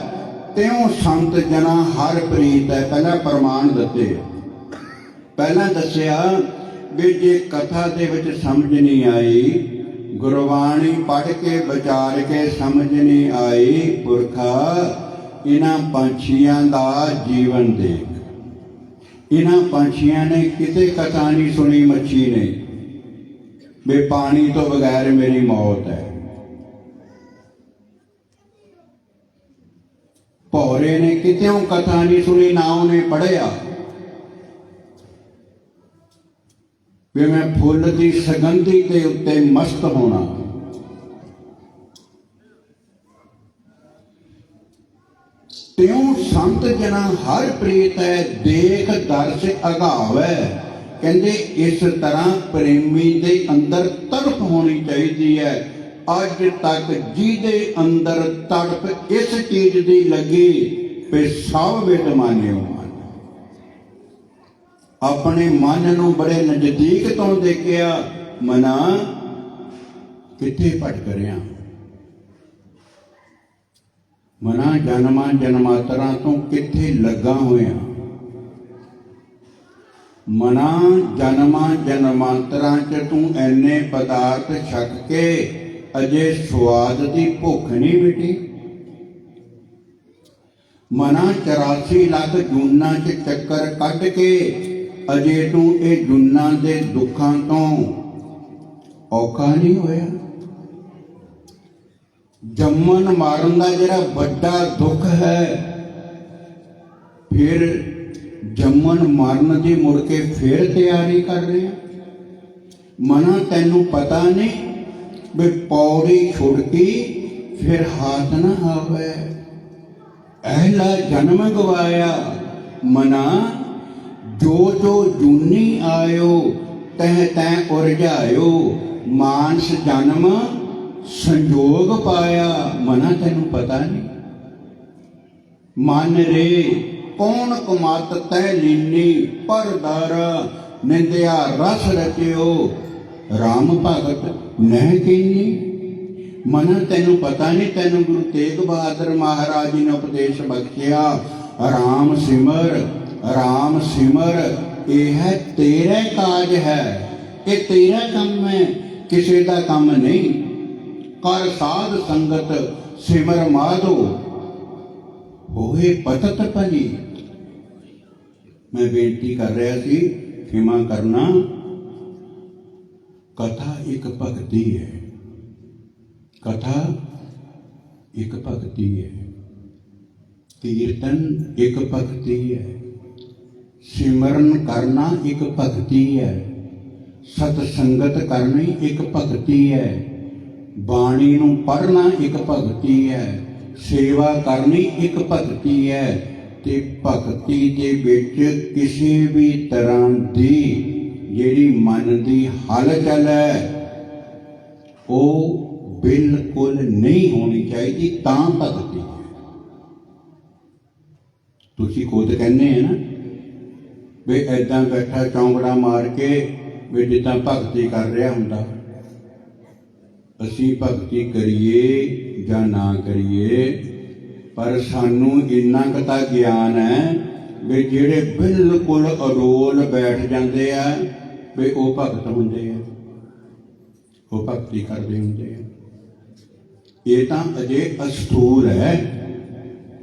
ਤਿਉ ਸੰਤ ਜਨਾ ਹਰ ਪ੍ਰੀਤ ਹੈ। ਪਹਿਲਾਂ ਪ੍ਰਮਾਣ ਦਿੱਤੇ, ਪਹਿਲਾਂ ਦੱਸਿਆ ਵੀ ਜੇ ਕਥਾ ਦੇ ਵਿੱਚ ਸਮਝ ਨਹੀਂ ਆਈ, ਗੁਰਬਾਣੀ ਪੜ੍ਹ ਕੇ ਵਿਚਾਰ ਕੇ ਸਮਝ ਨਹੀਂ ਆਈ, ਪੁਰਖਾ ਇਹਨਾਂ ਪੰਛੀਆਂ ਦਾ ਜੀਵਨ ਦੇਖ। ਇਹਨਾਂ ਪੰਛੀਆਂ ਨੇ ਕਿਤੇ ਕਥਾ ਨਹੀਂ ਸੁਣੀ ਮੱਛੀ ਨੇ ਵੀ ਪਾਣੀ ਤੋਂ ਬਗੈਰ ਮੇਰੀ ਮੌਤ ਹੈ। ਭੌਰੇ ਨੇ ਕਿਤੇੋਂ ਕਥਾ ਨਹੀਂ ਸੁਣੀ, ਨਾ ਉਹਨੇ ਪੜ੍ਹਿਆ ਵੀ ਮੈਂ ਫੁੱਲ ਦੀ ਸੁਗੰਧੀ ਦੇ ਉੱਤੇ ਮਸਤ ਹੋਣਾ। ਤਿਉ ਸੰਤ ਜਨਾ ਹਰ ਪ੍ਰੀਤ ਹੈ, ਦੇਖ ਦਰਸ ਅਗਾਵੈ। ਕਹਿੰਦੇ ਇਸ ਤਰ੍ਹਾਂ ਪ੍ਰੇਮੀ ਦੇ ਅੰਦਰ ਤੜਪ ਹੋਣੀ ਚਾਹੀਦੀ ਹੈ। ਅੱਜ ਤੱਕ ਜਿਹਦੇ ਅੰਦਰ ਤੜਪ ਇਸ ਚੀਜ਼ ਦੀ ਲੱਗੀ ਵੀ ਸਭ ਵਿਦ ਮਾਨਿਓ ਮਨ, ਆਪਣੇ ਮਨ ਨੂੰ ਬੜੇ ਨਜ਼ਦੀਕ ਤੋਂ ਦੇਖਿਆ, ਮਨਾ ਕਿੱਥੇ ਭਟਕ ਰਿਹਾ, ਮਨਾ ਜਨਮਾਂ ਜਨਮਾਤਰਾਂ ਤੋਂ ਕਿੱਥੇ ਲੱਗਾ ਹੋਇਆ। ਮਨਾ ਜਨਮਾਂ ਜਨਮਾਂਤਰਾਂ ਚ ਤੂੰ ਐਨੇ ਪਦਾਰਥ ਛਕ ਕੇ ਅਜੇ ਸਵਾਦ ਦੀ ਭੁੱਖ ਨਹੀਂ ਮਿਟੀ। ਮਨਾ 84 ਲੱਖ ਜੂਨਾਂ ਚ ਚੱਕਰ ਕੱਢ ਕੇ ਅਜੇ ਤੂੰ ਇਹ ਜੂਨਾਂ ਦੇ ਦੁੱਖਾਂ ਤੋਂ ਔਖਾ ਨਹੀਂ ਹੋਇਆ। ਜੰਮਣ ਮਾਰਨ ਦਾ ਜਿਹੜਾ ਵੱਡਾ ਦੁੱਖ ਹੈ, ਫਿਰ ਜੰਮਣ ਮਰਨ ਦੀ ਮੁੜ ਕੇ ਫਿਰ ਤਿਆਰੀ ਕਰ ਰਹੇ ਆ। ਮਨਾ ਤੈਨੂੰ ਪਤਾ ਨਹੀਂ ਵੀ ਪੌੜੀ ਛੁੜਕੀ ਫਿਰ ਹਾਥ ਨਾ ਆਵੇ। ਅਹਿਲਾ ਜਨਮ ਗਵਾਇਆ ਮਨਾ, ਜੋ ਜੋ ਜੂਨੀ ਆਇਓ ਤਹਿ ਤੈ ਉਰਝਾਇਓ। ਮਾਨਸ ਜਨਮ ਸੰਜੋਗ ਪਾਇਆ। ਮਨਾ ਤੈਨੂੰ ਪਤਾ ਨਹੀਂ। ਮਨ ਰੇ ਕੌਣ ਕੁਮਤ ਤੈ ਲੀਨੀ ਪਰਦਰ, ਨਿੰਦਿਆ ਰਸ ਰਚਿਓ ਰਾਮ ਭਗਤ ਨਹਿ ਕੀਨੀ। ਮਨਾ ਤੈਨੂੰ ਪਤਾ ਨਹੀਂ, ਤੈਨੂੰ ਗੁਰੂ ਤੇਗ ਬਹਾਦਰ ਮਹਾਰਾਜ ਜੀ ਨੇ ਉਪਦੇਸ਼ ਬਖਸ਼ਿਆ, ਰਾਮ ਸਿਮਰ ਰਾਮ ਸਿਮਰ, ਇਹ ਹੈ ਤੇਰਾ ਕਾਜ ਹੈ, ਇਹ ਤੇਰਾ ਕੰਮ ਹੈ, ਕਿਸੇ ਦਾ ਕੰਮ ਨਹੀਂ। ਕਰ ਸਾਧ ਸੰਗਤ ਸਿਮਰ ਮਾਧੋ, ਹੋਏ ਪਤਤ ਭਲੀ। ਮੈਂ ਬੇਨਤੀ ਕਰ ਰਿਹਾ ਸੀ, ਖਿਮਾ ਕਰਨਾ। ਕਥਾ ਇੱਕ ਭਗਤੀ ਹੈ, ਕਥਾ ਇੱਕ ਭਗਤੀ ਹੈ, ਕੀਰਤਨ ਇੱਕ ਭਗਤੀ ਹੈ, ਸਿਮਰਨ ਕਰਨਾ ਇੱਕ ਭਗਤੀ ਹੈ, ਸਤ ਸੰਗਤ ਕਰਨੀ ਇੱਕ ਭਗਤੀ ਹੈ, ਬਾਣੀ ਨੂੰ ਪੜ੍ਹਨਾ ਇੱਕ ਭਗਤੀ ਹੈ, ਸੇਵਾ ਕਰਨੀ ਇੱਕ ਭਗਤੀ ਹੈ। ਤੇ ਭਗਤੀ ਦੇ ਵਿੱਚ ਕਿਸੇ ਵੀ ਤਰ੍ਹਾਂ ਦੀ ਜਿਹੜੀ ਮਨ ਦੀ ਹਲਚਲ ਹੈ ਉਹ ਬਿਲਕੁਲ ਨਹੀਂ ਹੋਣੀ ਚਾਹੀਦੀ, ਤਾਂ ਭਗਤੀ ਹੈ। ਤੁਸੀਂ ਖੁਦ ਕਹਿੰਦੇ ਆ ਨਾ ਵੀ ਏਦਾਂ ਬੈਠਾ ਚੌਂਕੜਾ ਮਾਰ ਕੇ ਵੀ ਜਿੱਦਾਂ ਭਗਤੀ ਕਰ ਰਿਹਾ ਹੁੰਦਾ। ਅਸੀਂ ਭਗਤੀ ਕਰੀਏ ਜਾਂ ਨਾ ਕਰੀਏ, ਪਰ ਸਾਨੂੰ ਇੰਨਾ ਕੁ ਤਾਂ ਗਿਆਨ ਹੈ ਵੀ ਜਿਹੜੇ ਬਿਲਕੁਲ ਅਡੋਲ ਬੈਠ ਜਾਂਦੇ ਆ ਵੀ ਉਹ ਭਗਤ ਹੁੰਦੇ ਆ, ਉਹ ਭਗਤੀ ਕਰਦੇ ਹੁੰਦੇ ਆ। ਇਹ ਤਾਂ ਅਜੇ ਅਸਥੂਲ ਹੈ,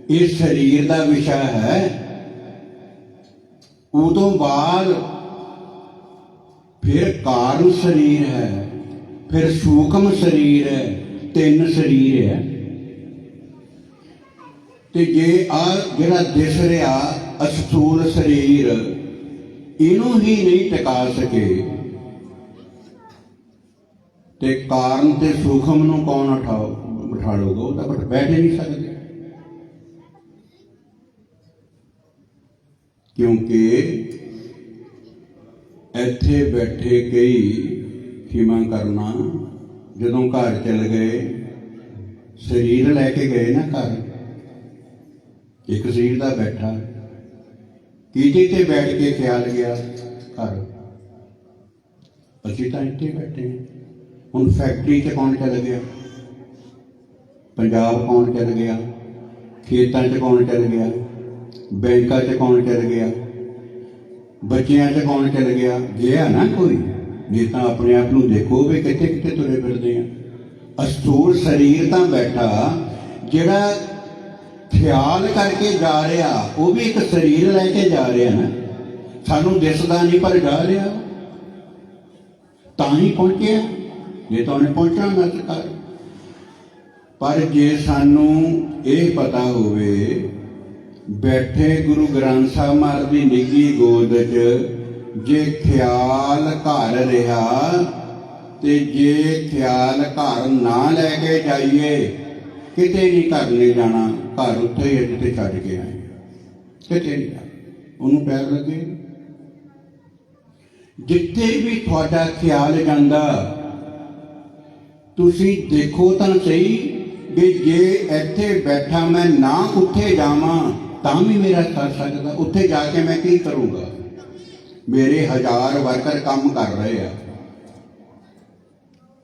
ਇਹ ਸਰੀਰ ਦਾ ਵਿਸ਼ਾ ਹੈ। ਉਦੋਂ ਬਾਅਦ ਫਿਰ ਕਾਰਨ ਸਰੀਰ ਹੈ, ਫਿਰ ਸੂਖਮ ਸਰੀਰ ਹੈ, 3 ਸਰੀਰ ਹੈ। ਤੇ ਜੇ ਆ ਜਿਹੜਾ ਦਿਸ ਰਿਹਾ ਅਸਥੂਲ ਸਰੀਰ, ਇਹਨੂੰ ਹੀ ਨਹੀਂ ਟਿਕਾ ਸਕੇ ਤੇ ਕਾਰਨ ਤੇ ਸੂਖਮ ਨੂੰ ਕੌਣ ਬਿਠਾ ਲਊਗਾ? ਉਹ ਤਾਂ ਬੈਠ ਹੀ ਨਹੀਂ ਸਕਦੇ, ਕਿਉਂਕਿ ਇੱਥੇ ਬੈਠੇ ਕਈ ਖਿਮਾ ਕਰਨਾ ਜਦੋਂ ਘਰ ਚਲ ਗਏ, ਸਰੀਰ ਲੈ ਕੇ ਗਏ ਨਾ ਘਰ, ਇੱਕ ਸਰੀਰ ਦਾ ਬੈਠਾ, ਕਿਤੇ ਤੇ ਬੈਠ ਕੇ ਖਿਆਲ ਗਿਆ ਘਰ। ਅਸੀਂ ਤਾਂ ਇੱਥੇ ਬੈਠੇ ਹਾਂ। ਹੁਣ ਫੈਕਟਰੀ 'ਚ ਕੌਣ ਚਲ ਗਿਆ? ਪੰਜਾਬ ਕੌਣ ਚਲ ਗਿਆ? ਖੇਤਾਂ 'ਚ ਕੌਣ ਚਲ ਗਿਆ? ਬੈਂਕਾਂ 'ਚ ਕੌਣ ਚਲ ਗਿਆ? ਬੱਚਿਆਂ 'ਚ ਕੌਣ ਚਲ ਗਿਆ? ਗਿਆ ਨਾ ਕੋਈ। ਜੇ ਤਾਂ ਆਪਣੇ ਆਪ ਨੂੰ ਦੇਖੋ ਵੀ ਕਿੱਥੇ ਕਿੱਥੇ ਤੁਰੇ ਫਿਰਦੇ ਆ। ਅਸਥੂਲ ਸਰੀਰ ਤਾਂ ਬੈਠਾ, ਜਿਹੜਾ ਖਿਆਲ ਕਰਕੇ ਜਾ ਰਿਹਾ ਉਹ ਵੀ ਇੱਕ ਸਰੀਰ ਲੈ ਕੇ ਜਾ ਰਿਹਾ ਨਾ, ਸਾਨੂੰ ਦਿਸਦਾ ਨਹੀਂ ਪਰ ਜਾ ਰਿਹਾ, ਤਾਂ ਹੀ ਪਹੁੰਚਿਆ। ਜੇ ਤਾਂ ਉਹਨੇ ਪਹੁੰਚਣਾ ਨਾ ਕਰ। ਪਰ ਜੇ ਸਾਨੂੰ ਇਹ ਪਤਾ ਹੋਵੇ ਬੈਠੇ ਗੁਰੂ ਗ੍ਰੰਥ ਸਾਹਿਬ ਮਹਾਰਾਜ ਦੀ ਨਿੱਘੀ ਗੋਦ 'ਚ ਜੇ ਖਿਆਲ ਘਰ ਰਿਹਾ, ਤੇ ਜੇ ਖਿਆਲ ਘਰ ਨਾ ਲੈ ਕੇ ਜਾਈਏ, ਕਿਤੇ ਨਹੀਂ ਘਰ ਨਹੀਂ ਜਾਣਾ, ਘਰ ਉੱਥੇ ਹੀ ਜਿੱਥੇ ਛੱਡ ਕੇ ਆਏ, ਕਿਤੇ ਨਹੀਂ ਉਹਨੂੰ ਪੈਰ ਲੱਗੇ। ਜਿੱਥੇ ਵੀ ਤੁਹਾਡਾ ਖਿਆਲ ਜਾਂਦਾ, ਤੁਸੀਂ ਦੇਖੋ ਤਾਂ ਸਹੀ ਵੀ ਜੇ ਇੱਥੇ ਬੈਠਾ ਮੈਂ ਨਾ ਉੱਥੇ ਜਾਵਾਂ ਤਾਂ ਵੀ ਮੇਰਾ ਕਰ ਸਕਦਾ। ਉੱਥੇ ਜਾ ਕੇ ਮੈਂ ਕੀ ਕਰੂੰਗਾ? ਮੇਰੇ 1000 ਵਰਕਰ ਕੰਮ ਕਰ ਰਹੇ ਆ,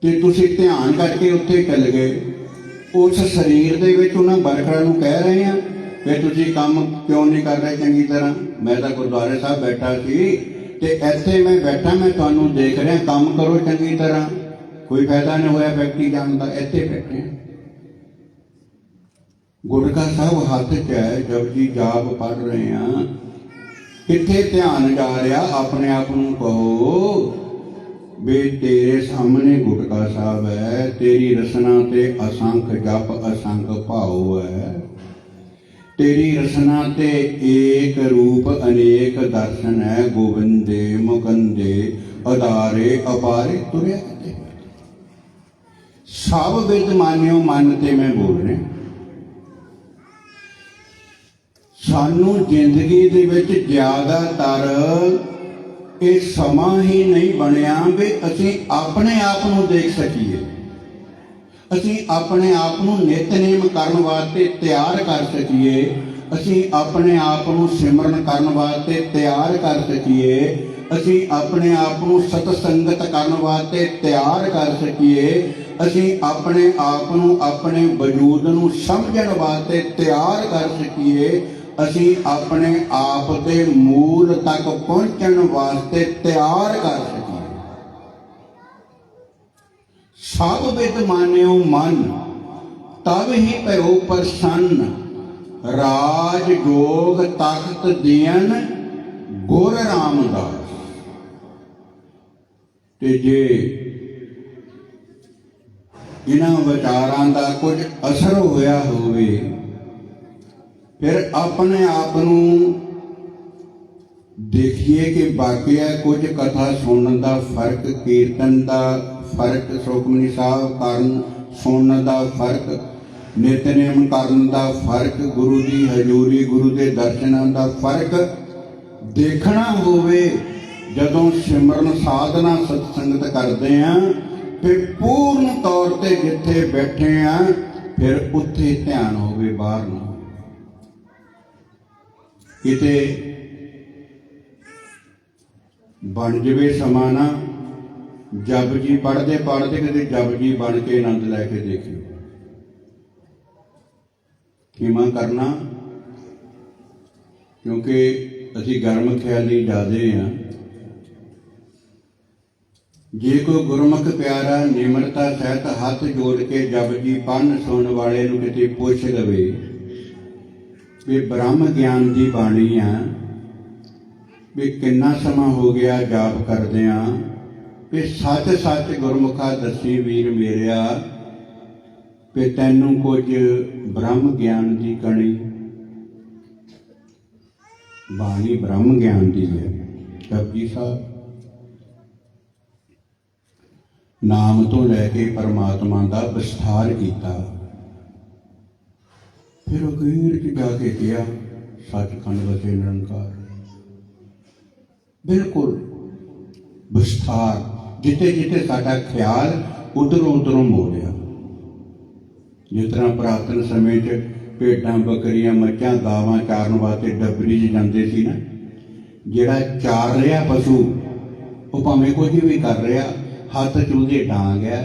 ਤੇ ਤੁਸੀਂ ਧਿਆਨ ਕਰਕੇ ਉੱਥੇ ਚੱਲ ਗਏ। ਉਸ ਸਰੀਰ ਦੇ ਵਿੱਚ ਉਹਨਾਂ ਵਰਕਰਾਂ ਨੂੰ ਕਹਿ ਰਹੇ ਆ ਕਿ ਤੁਸੀਂ ਕੰਮ ਕਿਉਂ ਨਹੀਂ ਕਰ ਰਹੇ ਚੰਗੀ ਤਰ੍ਹਾਂ? ਮੈਂ ਤਾਂ ਗੁਰਦੁਆਰੇ ਸਾਹਿਬ ਬੈਠਾ ਸੀ ਤੇ ਇੱਥੇ ਮੈਂ ਬੈਠਾ, ਮੈਂ ਤੁਹਾਨੂੰ ਦੇਖ ਰਿਹਾ, ਕੰਮ ਕਰੋ ਚੰਗੀ ਤਰ੍ਹਾਂ, ਕੋਈ ਫਾਇਦਾ ਨਹੀਂ ਹੋਇਆ ਫੈਕਟਰੀ ਜਾਣ ਦਾ, ਇੱਥੇ ਬੈਠੇ ਹਾਂ। ਗੁਟਕਾ ਸਾਹਿਬ ਹੱਥ 'ਚ ਹੈ, ਜਪਜੀ ਜਾਪ ਪੜ੍ਹ ਰਹੇ ਹਾਂ, ਕਿੱਥੇ ਧਿਆਨ ਜਾ ਰਿਹਾ? ਆਪਣੇ ਆਪ ਨੂੰ ਕਹੋ ਵੀ ਤੇਰੇ ਸਾਹਮਣੇ ਗੁਟਕਾ ਸਾਹਿਬ ਹੈ, ਤੇਰੀ ਰਸਨਾ ਤੇ ਅਸੰਖ ਜਪ ਅਸੰਖ ਭਾਉ ਹੈ, तेरी रसना ते एक रूप अनेक दर्शन है, गोविंदे मुकंदे अदारे अपारे तुरे आते। सब विद मान्यो मन ते मैं बोल रहा, सानू जिंदगी दे विच ज़्यादातर ये समा ही नहीं बनया भी असीं अपने आप नूं देख सकीए, ਅਸੀਂ ਆਪਣੇ ਆਪ ਨੂੰ ਨਿਤਨੇਮ ਕਰਨ ਵਾਸਤੇ ਤਿਆਰ ਕਰ ਸਕੀਏ, ਅਸੀਂ ਆਪਣੇ ਆਪ ਨੂੰ ਸਿਮਰਨ ਕਰਨ ਵਾਸਤੇ ਤਿਆਰ ਕਰ ਸਕੀਏ, ਅਸੀਂ ਆਪਣੇ ਆਪ ਨੂੰ ਸਤਸੰਗਤ ਕਰਨ ਵਾਸਤੇ ਤਿਆਰ ਕਰ ਸਕੀਏ, ਅਸੀਂ ਆਪਣੇ ਆਪ ਨੂੰ ਆਪਣੇ ਵਜੂਦ ਨੂੰ ਸਮਝਣ ਵਾਸਤੇ ਤਿਆਰ ਕਰ ਸਕੀਏ, ਅਸੀਂ ਆਪਣੇ ਆਪ ਦੇ ਮੂਲ ਤੱਕ ਪਹੁੰਚਣ ਵਾਸਤੇ ਤਿਆਰ ਕਰ ਸਕੀਏ। सब विद मान्यो मन तब ही भयो प्रसन्न, राज जोग तख्त दियन गुर रामदास। ते जे इन्हां विचारां दा कुछ असर होया होवे, फिर अपने आप नूं देखिए कि वाकई कुछ कथा सुनने का फर्क, कीर्तन का फर्क, सुखमनी साहब करन सुनने का फर्क, नितनेम करन का फर्क, गुरु की हजूरी गुरु के दर्शनों का फर्क देखना होवे। जदों सिमरन साधना सत्संगत करते हैं, फिर पूर्ण तौर पर जिथे बैठे हैं फिर उत्थे ध्यान होवे, बाहर ना किते बन जवे समा ना। जप जी पढ़ते पढ़ते किते जप जी बन के आनंद लैके देखियो, किमा करना, क्योंकि असी गर्म ख्याली ज़्यादा हाँ। जे कोई गुरमुख प्यारा निमरता सहित हाथ जोड़ के जप जी पढ़न सुनने वाले नूं किते पुछ लवे भी ब्रह्म ज्ञान की बाणी आ, भी किन्ना समा हो गया जाप करदियां, भी सच सच गुरमुखा दसी वीर मेरिया भी तैनूं कुछ ब्रह्म ज्ञान की कणी। बाणी ब्रह्म ज्ञान की है। जपजी साहब नाम तो लैके परमात्मा का विस्तार किया, फिर अखीर च जाके किया सचखंड वसे निरंकार। बिल्कुल विस्तार, जिते जिते साडा ख्याल उधरों उधरों मोड़िया। जिस तरह पुरातन समय च भेडां बकरियां मझां गावां चारन वास्ते डबरी च जांदे सी ना, जिहड़ा चार रहा पशु वो भावें कुछ भी कर रहा, हत्थ च उहदे डांग है,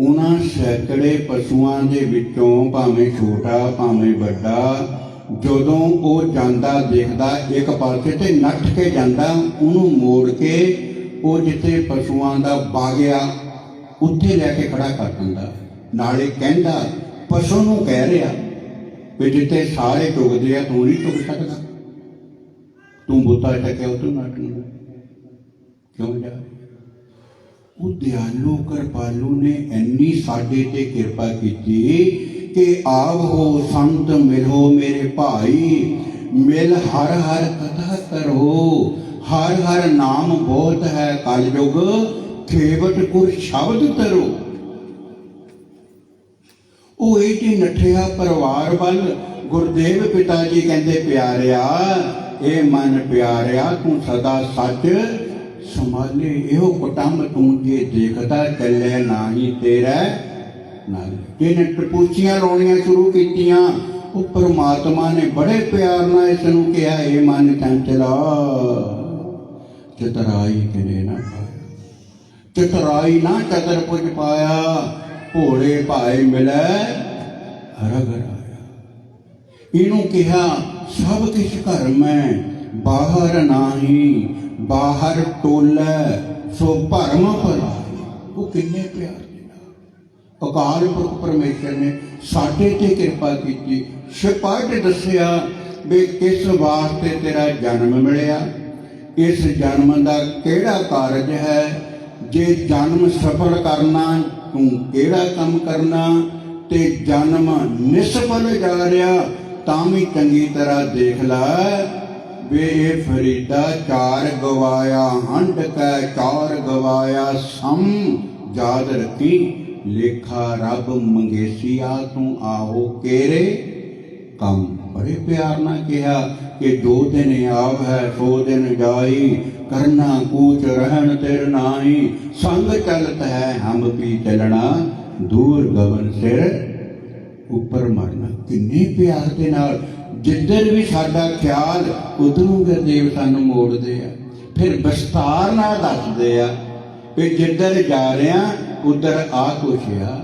उन्हां सैकड़े पशुआं दे विचों भावें छोटा भावें वड्डा, जदों वो जांदा देखदा एक पासे ते नੱਠ के जांदा, उहनूं मोड़ के वो जिथे पशुआं दा बागिया उत्थे लैके खड़ा कर दिंदा। नाले कहंदा पशु नूं कह रहा भी जिथे सारे चुगदे आ तूं नहीं चुग सकदा, तूं बुता चकिया उतों नੱਠਣਾ क्यों जा। वो दयालु कृपालु ने इन्नी साडे ते किरपा कीती कि आव हो संत मिलो मेरे भाई, मिल हर हर कथा करो, हर हर नाम बहुत है कलयुग, खेवट कुर शब्द तरो। वो ये नठिया परिवार वाल गुरदेव पिता जी कहते प्यारिया ए मन प्यारिया तू सदा सच संभाले, यो कुटुंब तू जे देखता चले ना ही तेरा नाल। जिन्हें टपूचियां लाउणियां शुरू कीतियां, वो परमात्मा ने बड़े प्यार नाल इस नूं कहा ए मन चंचला चतराई किने ना पाया, चतराई ना चतर कुछ पाया, भोले भाई मिले रगर आया। इनू कहा सब किछ घर में बाहर नाही, बाहर टोलै सो भरम भलाई। वो किन्ने प्यार दे नाल अकाल पुरख परमेश्वर ने साडे ते किरपा कीती। सिपाही दस्सिया भी किस वास्ते तेरा जन्म मिलिया, इस जन्म का केड़ा कारज है, जे जन्म सफल करना तू केड़ा काम करना, ते जन्म निसफल जा रहा तां भी चंगी तरह देख ला वे फरीदा चार गवाया हंड कै चार गवाया सम याद रखी लेखा रब मंगेसिया तू आओ केरे कम। बड़े प्यार ना कहा कि दो दिन आव है सो दिन जाई, करना कूच रहन तेर नाई, संग चलत है हम पी चलना, दूर गगन सिर ऊपर मरना। किन्ने प्यार दे नाल जिधर भी साडा ख्याल उधरों गुरदेव सानू मोड़दे आ, फिर विस्तार नाल दसदे आ कि जिधर जा रहा उधर आ कुछ आ,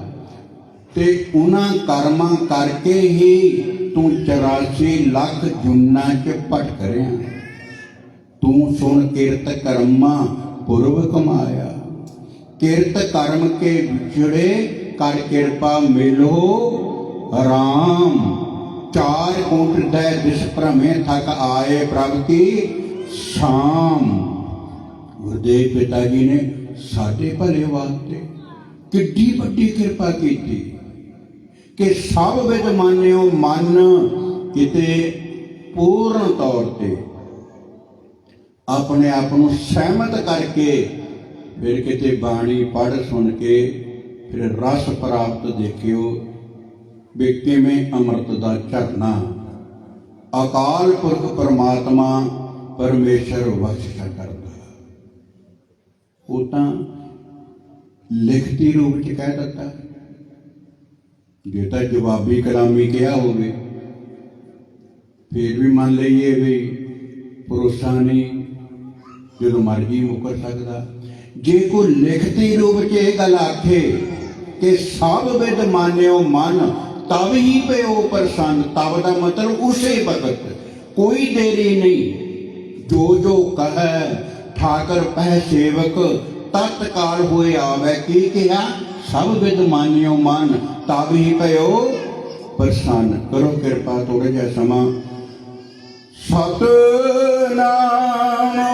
ते उन्हां कर्मां करके ही तू 84 लाख जुन्ना च भटक रहा। तू सुन किरत कर्मा पुरब कमाया, किरत कर्म के विछड़े कर कृपा मिलो राम, चार कूट दे दिस भ्रमे थक आए प्रभु की शाम। गुरुदेव पिता जी ने साडे भले वास्ते किड्डी वड्डी कृपा की कि सब विद मान्यो मन किते पूर्ण तौर पर अपने आप को सहमत करके फिर किते बाणी पढ़ सुन के फिर रस प्राप्त देखियो भी किवें अमृत का झरना अकाल पुरख परमात्मा परमेश्वर बख्शिशा करता। वो तो लिखती रूप च कह दिता, जे तो जवाबी कलामी कहा हो फिर भी मान लीए भी भरोसा नहीं, जो मर्जी मुकर सकता। जे कोई लिखती रूप च यह गल आखे कि सब विद मान्यो मन तब ही पे ओ प्रसन्न, तब का मतलब उसे वक्त कोई देरी नहीं, जो जो कह ठाकर पह सेवक तत्काल हुए आवे। की कहा सब विद मान्यो मन तब ही पयो प्रसन्न। करो कृपा थोड़ा जिहा समा। सतनाम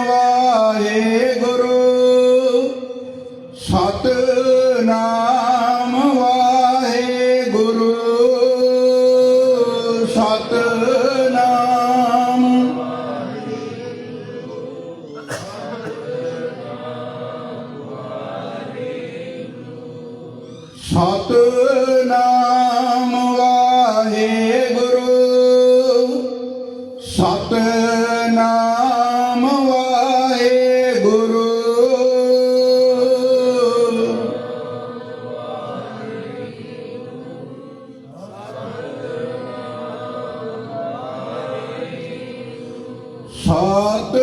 वाहेगुरु, सतनाम वाहेगुरु, सतनाम सतनाम वाहेगुरु, सतनाम वाहेगुरु,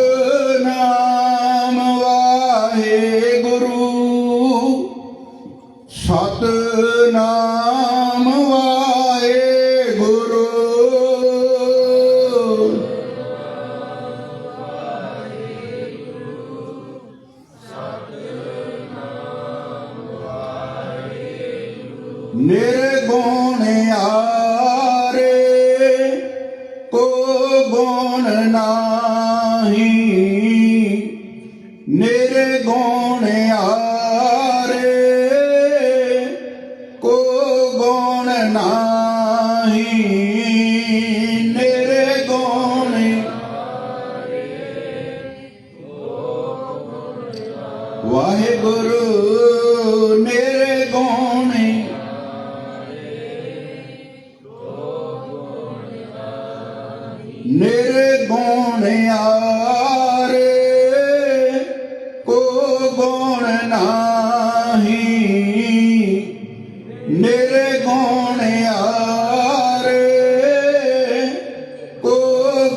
सतनाम वाहेगुरु, सतनाम वाहेगुरु, निर्गुण आरे को गुण नाही, निर्गुण आरे को गुण नाही, निर्गुण वाहेगुरु निर्गुण निर्गुण आरे को गुण नाही, निर्गुण आरे को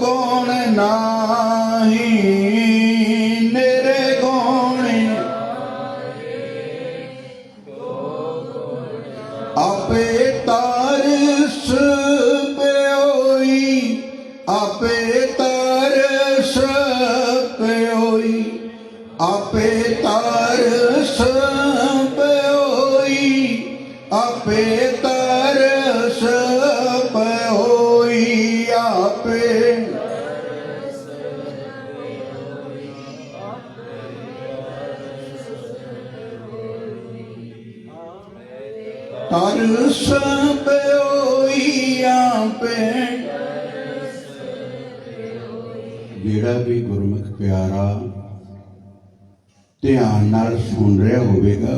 गुण नाही, निर्गुण आपे तरस प्योई, आपे तरस प्योई, आपे तरस पयोई, आपे तरस पयोई, आपे तरस पयोई, आपे। ਜਿਹੜਾ ਵੀ ਗੁਰਮੁਖ ਪਿਆਰਾ ਧਿਆਨ ਨਾਲ ਸੁਣ ਰਿਹਾ ਹੋਵੇਗਾ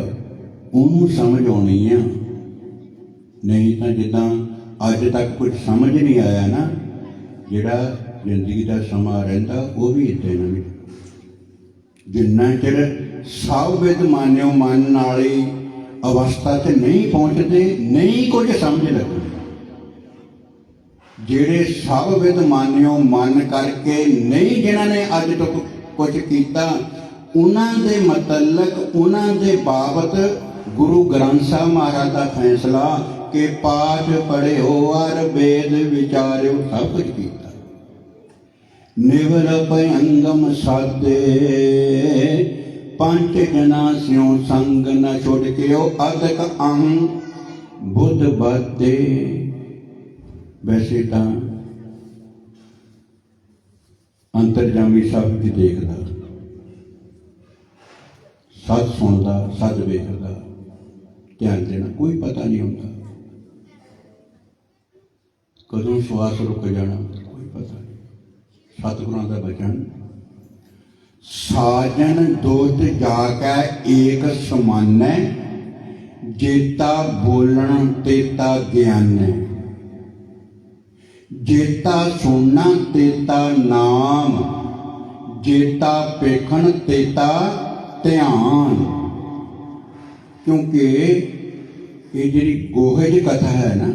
ਉਹਨੂੰ ਸਮਝ ਆਉਣੀ ਆ। ਨਹੀਂ ਤਾਂ ਜਿੱਦਾਂ ਅੱਜ ਤੱਕ ਕੁਝ ਸਮਝ ਨਹੀਂ ਆਇਆ ਨਾ, ਜਿਹੜਾ ਜ਼ਿੰਦਗੀ ਦਾ ਸਮਾਂ ਰਹਿੰਦਾ ਉਹ ਵੀ ਇੱਦਾਂ ਨਾ। ਜਿੰਨਾ ਚਿਰ ਸਭ ਵਿਦ ਮਾਨਿਓ ਮਨ ਵਾਲੀ ਅਵਸਥਾ 'ਚ ਨਹੀਂ ਪਹੁੰਚਦੇ, ਨਹੀਂ ਕੁਝ ਸਮਝ ਲੱਗਦੀ। ਜਿਹੜੇ ਸਭ ਵਿਦ ਮਾਨਿਓ ਮਨ ਕਰਕੇ ਨਹੀਂ, ਜਿਨ੍ਹਾਂ ਨੇ ਅੱਜ ਤੱਕ ਕੁਝ ਕੀਤਾ, ਉਹਨਾਂ ਦੇ ਮਤਲਕ, ਉਹਨਾਂ ਦੇ ਬਾਬਤ ਗੁਰੂ ਗ੍ਰੰਥ ਸਾਹਿਬ ਮਹਾਰਾਜ ਦਾ ਫੈਸਲਾ ਕਿ ਪਾਠ ਪੜ੍ਹਿਓ ਅਰ ਵੇਦ ਵਿਚਾਰਿਓ, ਸਭ ਕੁਝ ਕੀਤਾ। ਨਿਵਰ ਭਯੰਗਮ ਸਾਧੇ ਪੰਜ ਜਨਾ ਸਿਉ ਸੰਗ ਨ ਛੋੜ ਕਿਓ ਅਦਕ ਅੰਗ ਬੁੱਧ ਬਾਤੇ। ਵੈਸੇ ਤਾਂ ਅੰਤਰਜਾਮੀ ਸਭ ਕੁਝ ਦੇਖਦਾ, ਸੱਚ ਸੁਣਦਾ, ਸੱਚ ਵੇਖਦਾ, ਧਿਆਨ ਦੇਣਾ ਕੋਈ ਪਤਾ ਨਹੀਂ ਹੁੰਦਾ। ਕਦੋਂ ਸਵਾਸ ਰੁਕ ਜਾਣਾ ਕੋਈ ਪਤਾ ਨਹੀਂ। ਸਤਿਗੁਰਾਂ ਦਾ ਬਚਨ, ਸਾਜਨ ਦੋਤ ਜਾ ਕੇ ਏਕ ਸਮਾਨੈ, ਜੇਤਾ ਬੋਲਣ ਤੇਤਾ ਗਿਆਨੈ, जेता सुनना तेता नाम, जेता पेखण तेता ध्यान। क्योंकि ये जी गोहे की कथा है ना,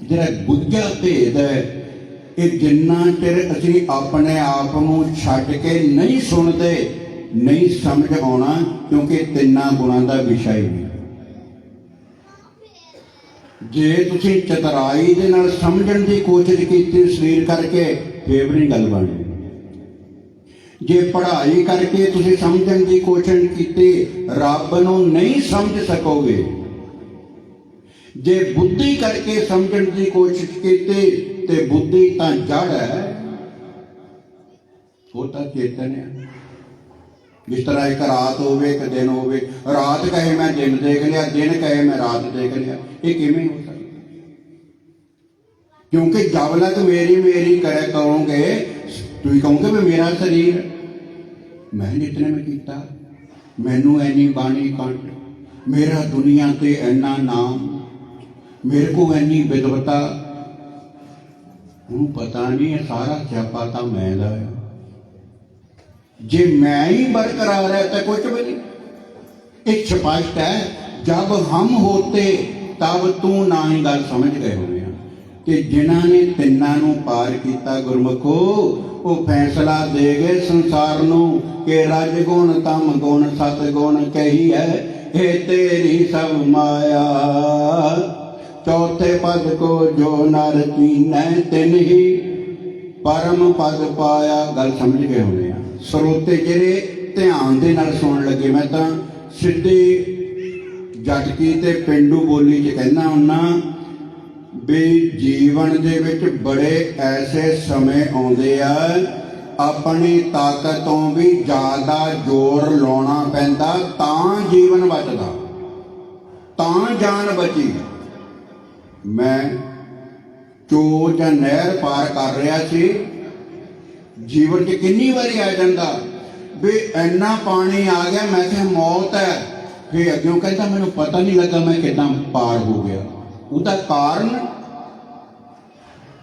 जरा गुज्जा भेद है, ये जिन्ना चिर असी अपने आप को छड्ड के नहीं सुनते, नहीं समझ आना, क्योंकि तिन्ना गुणां दा विषय भी। जे तुसी चतुराई दे नाल समझण दी कोशिश कीती शरीर करके, फिर नहीं गल बननी। जे पढ़ाई करके तुसी समझण दी कोशिश कीती, रब नूं नहीं समझ सकोगे। जे बुद्धि करके समझण दी कोशिश कीती ते बुद्धि तां जड़ है, वो तां चेतन है। जिस तरह एक रात होवे, एक दिन होवे, रात कहे मैं दिन देख लिया, दिन कहे मैं रात देख लिया, ये किवें हो सकता? क्योंकि जब तक मेरी मेरी करे कहोगे, तुम कहोगे भी मेरा शरीर मैं जितने में किया, मैनू इन्नी बाणी कंठ, मेरा दुनिया ते इन्ना नाम, मेरे को इन्नी विद्वता। उन्होंने पता नहीं है सारा स्यापा तो मैं दा है। जे मैं ही बरकरार है तो कुछ भी नहीं। एक स्पष्ट है, जब हम होते तब तू ना ही गल समझ गए होने कि जिन्हों ने तिन्ना नू पार किया गुरमुखो, वो फैसला दे गए संसार नू कि रज गुण तम गुण सत गुण कही है, हे तेरी सब माया। चौथे पद को जो नर कीनै तिन ही परम पद पाया। गल समझ गए होने ਸਰੋਤੇ ਜਿਹੜੇ ਧਿਆਨ ਦੇ ਨਾਲ ਸੁਣਨ ਲੱਗੇ। ਮੈਂ ਤਾਂ ਸਿੱਧੀ ਜਟਕੀ ਤੇ ਪਿੰਡੂ ਬੋਲੀ 'ਚ ਕਹਿੰਦਾ ਹੁੰਨਾ ਵੀ ਜੀਵਨ ਦੇ ਵਿੱਚ ਬੜੇ ਐਸੇ ਸਮੇਂ ਆਉਂਦੇ ਆ, ਆਪਣੀ ਤਾਕਤ ਤੋਂ ਵੀ ਜ਼ਿਆਦਾ ਜ਼ੋਰ ਲਾਉਣਾ ਪੈਂਦਾ ਤਾਂ ਜੀਵਨ ਬਚਦਾ, ਤਾਂ ਜਾਨ ਬਚੀ। ਮੈਂ ਚੋ ਜਾਂ ਨਹਿਰ ਪਾਰ ਕਰ ਰਿਹਾ ਸੀ, जीवन च किन्नी बारी आ जाता भी इन्ना पानी आ गया, मैं क्या मौत है। फिर अग्यों कहता मैनू पता नहीं लगा मैं कितना पार हो गया। उसका कारण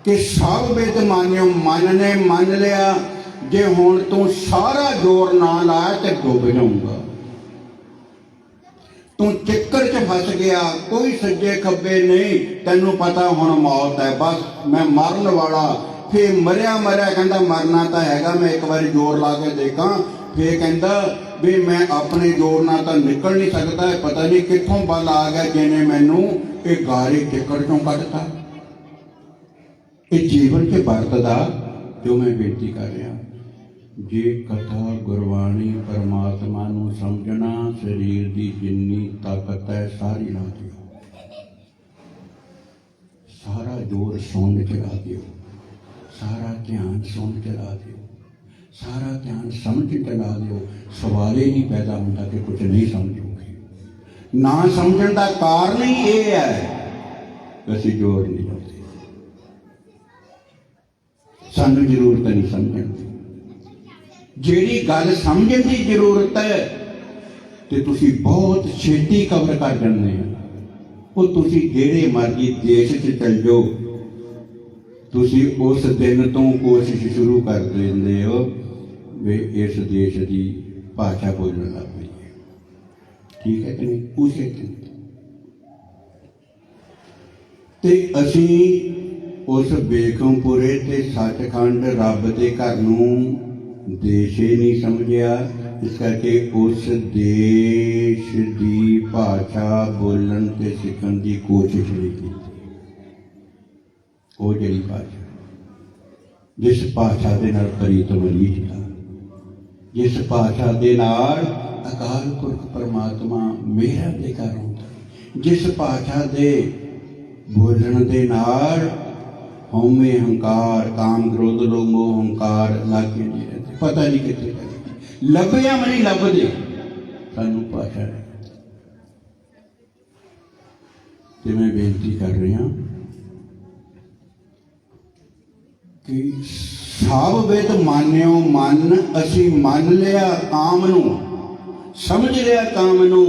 कि सब विद मान्यो मन ने मन लिया, जे हुण तू सारा जोर ना लाया तो डुब जाऊंगा। तू चिक्कर च फस गया, कोई सज्जे खब्बे नहीं, तेनू पता हुण मौत है, बस मैं मरन वाला। फिर मरिया मरिया कहता मरना तो हैगा, मैं एक बार जोर ला के देखा। फिर कहता भी मैं अपने जोर ना तो निकल नहीं सकता, पता नहीं कितों बल आ गया जिन्हें मैनू ये गारे चिक्कड़ चों कढ़ता। ये जीवन के वरतदा जो मैं बेनती कर रहा, जे कथा गुरबाणी परमात्मा नूं समझना शरीर की जिन्नी ताकत है सारी ला दिओ, सारा जोर सुन च ला दिओ, सारा ध्यान सुन च ला दिओ, सारा ध्यान समझ च ला दिओ। सवाल ही नहीं पैदा होता कि कुछ नहीं समझोगे। ना समझण का कारण ही ये है असीं जोर नहीं लाते, सानू जरूरत नहीं समझण दी। ਜਿਹੜੀ ਗੱਲ ਸਮਝਣ ਦੀ ਜ਼ਰੂਰਤ ਹੈ ਤੇ ਤੁਸੀਂ ਬਹੁਤ ਛੇਤੀ ਕਵਰ ਕਰ ਜਾਂਦੇ ਹੋ। ਉਹ ਤੁਸੀਂ ਜਿਹੜੇ ਮਰਜ਼ੀ ਦੇਸ਼ 'ਚ ਚੱਲ ਜਾਓ, ਤੁਸੀਂ ਉਸ ਦਿਨ ਤੋਂ ਕੋਸ਼ਿਸ਼ ਸ਼ੁਰੂ ਕਰ ਦਿੰਦੇ ਹੋ ਵੀ ਇਸ ਦੇਸ਼ ਦੀ ਭਾਸ਼ਾ ਬੋਲਣ ਲੱਗ ਪਈਏ। ਠੀਕ ਹੈ ਕਿ ਨਹੀਂ? ਉਸੇ ਦਿਨ ਤੇ ਅਸੀਂ ਉਸ ਬੇਗਮਪੁਰੇ ਤੇ ਸੱਚਖੰਡ ਰੱਬ ਦੇ ਘਰ ਨੂੰ देश ही नहीं समझिया, इस करके उस देश की भाषा बोलन ते सीखण की कोशिश नहीं की। वो जी भाषा जिस भाषा के नाल प्रीतम रीझदा, जिस भाषा के नाल अकाल पुरख परमात्मा मेहर दे घर आउंदा, जिस भाषा के बोलन के नाल हौमे हंकार काम क्रोध लोभ मोह हंकार लागे नहीं रहते, पता नहीं कितने लभया मनी लभदे सानू भाषा है। ते मैं बेनती कर रहा कि सब वेद मान्यो मन, असी मान लिया काम नू, समझ लिया काम नू,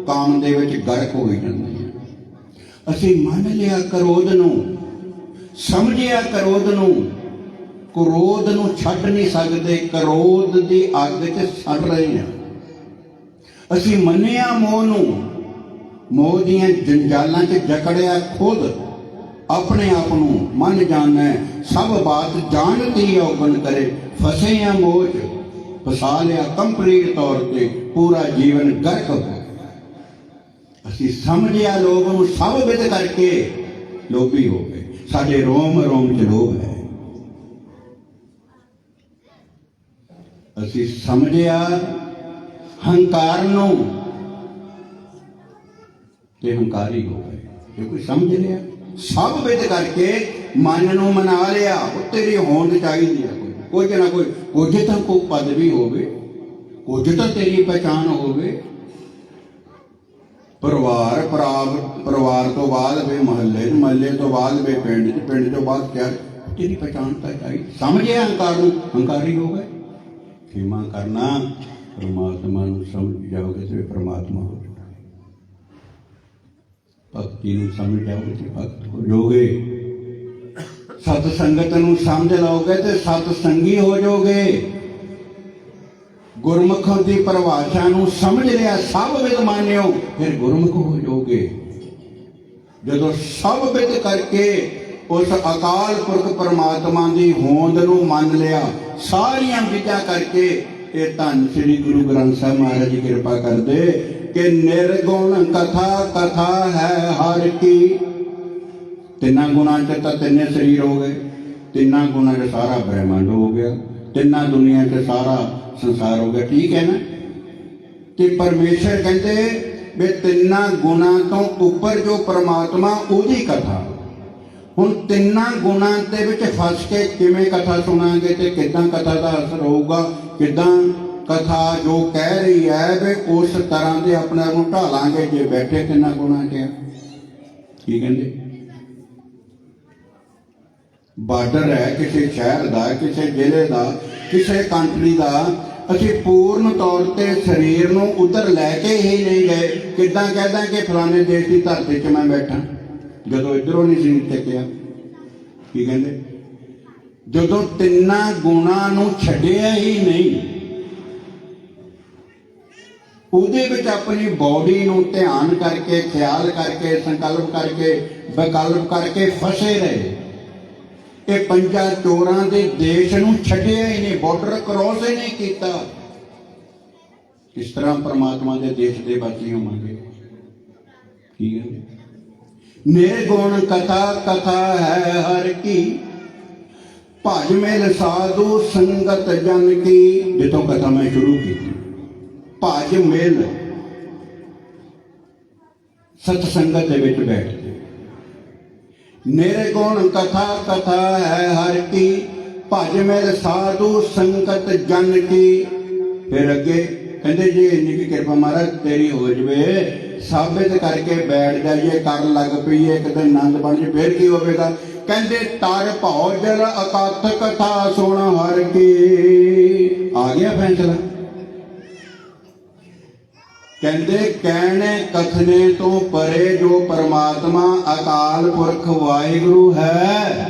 काम दे विच गर्क हो जांदे आ। असी मान लिया क्रोध नू, समझिया क्रोध नू, क्रोध नू छड्ड नहीं सकते, क्रोध की अग च सड़ रहे हैं। असी मन्निया मोह नू, मोह दीयां जंजालां च जकड़िया खुद अपने आप नू मन जाना, सब बात जानती औगन करे, फसे हैं मोह च, फसा लिया कंप्लीट तौर पर, पूरा जीवन गर्क हो गया। असी समझिया लोग नू सब विद करके लोभी हो गए, साडे रोम रोम च लोभ है। असी समझिया हंकार नू ते हंकारी हो गए, जो कोई समझ लिया सब विद करके मन नू मना लिया। तेरी होंद चाहिए कुछ ना कुछ तो कोई पदवी होवे, कुछ तो तेरी पहचान होवे। परिवार तो बाद वे महल्ले, महल्ले तो बाद वे पिंड, पिंड तो बाद क्या तेरी पहचान तो चाहिए। समझे हंकार नू, हंकारी हो गए। खेमा करना परमात्मा नू समझ जाओगे तो परमात्मा हो जाओगे, भक्ति नू समझ जाओगे तो भक्त हो जाओगे, सतसंगत नू समझ लोगे तो सतसंगी हो जाओगे, गुरमुखों की परिभाषा नू समझ लिया सब विद मान्यो फिर गुरमुख हो जाओगे। जदों सब विद करके उस अकाल पुरख परमात्मा की होंद नू मान लिया, सारिया विद्या करके, ये धन श्री गुरु ग्रंथ साहब महाराज जी कृपा कर दे कि निर्गुण कथा कथा है हर की। तिना गुणा च तो तिने शरीर हो गए, तिना गुणा च सारा ब्रह्मांड हो गया, तिना दुनिया च सारा संसार हो गया। ठीक है ना? ते परमेश्वर कहते वे तिना गुणा तो उपर जो परमात्मा उहदी कथा। हुण तिना गुणा दे विच फस के किवें कथा सुनांगे ते किदां कथा दा असर होऊगा, किदां कथा जो कह रही है वे उस तरह दे अपने आप नूं ढालांगे जे बैठे तिना गुणा च। की कहंदे बार्डर है किसी शहर का, किसी जिले का, किसी कंट्री का, असी पूर्ण तौर पर शरीर नूं उधर लैके ही नहीं गए। किदां कहदा कि फलाने देश की धरती च मैं बैठा जदों इधरों नहीं शरीर टेकिया। की कहंदे जदों तिन्ना गुणा नूं छड्डिया ही नहीं, उहदे विच अपनी बॉडी नूं ध्यान करके, ख्याल करके, संकल्प करके, विकल्प करके फसे रहे। ये पंजा चोरां दे देश नूं छड्डिया ही नहीं, बॉर्डर क्रॉस ही नहीं कीता। किस तरह परमात्मा दे देश दे बाकी होवांगे? ठीक है। निर्गुण कथा कथा है हर की, ਭਜ ਮਿਲ ਸਾਧੂ ਸੰਗਤ ਜਨ ਕੀ, ਜਿੱਥੋਂ ਕਥਾ ਮੈਂ ਸ਼ੁਰੂ ਕੀਤੀ। ਭਜ ਮਿਲ ਸਤ ਸੰਗਤ ਦੇ ਵਿੱਚ ਬੈਠ ਕੇ, ਨਿਰਗੁਣ ਕਥਾ ਕਥਾ ਹੈ ਹਰ ਕੀ, ਭਜ ਮਿਲ ਸਾਧੂ ਸੰਗਤ ਜਨ ਕੀ। ਫਿਰ ਅੱਗੇ ਕਹਿੰਦੇ ਜੇ ਇੰਨੀ ਕੀ ਕਿਰਪਾ ਮਹਾਰਾਜ ਤੇਰੀ ਹੋ ਜਵੇ, ਸਾਬਿਤ ਕਰਕੇ ਬੈਠ ਜਾਈਏ, ਕਰਨ ਲੱਗ ਪਈਏ, ਇੱਕ ਦਿਨ ਆਨੰਦ ਬਣ ਜੇ, ਫਿਰ ਕੀ ਹੋਵੇਗਾ? ਕਹਿੰਦੇ ਤਰ ਭਉ ਜਲ ਅਕਥ ਕਥਾ ਸੁਣ ਹਰ ਕੀ। ਆ ਗਿਆ ਫੈਸਲਾ। ਕਹਿੰਦੇ ਕਹਿਣੇ ਕਥਨੇ ਤੋਂ ਪਰੇ ਜੋ ਪਰਮਾਤਮਾ ਅਕਾਲ ਪੁਰਖ ਵਾਹਿਗੁਰੂ ਹੈ,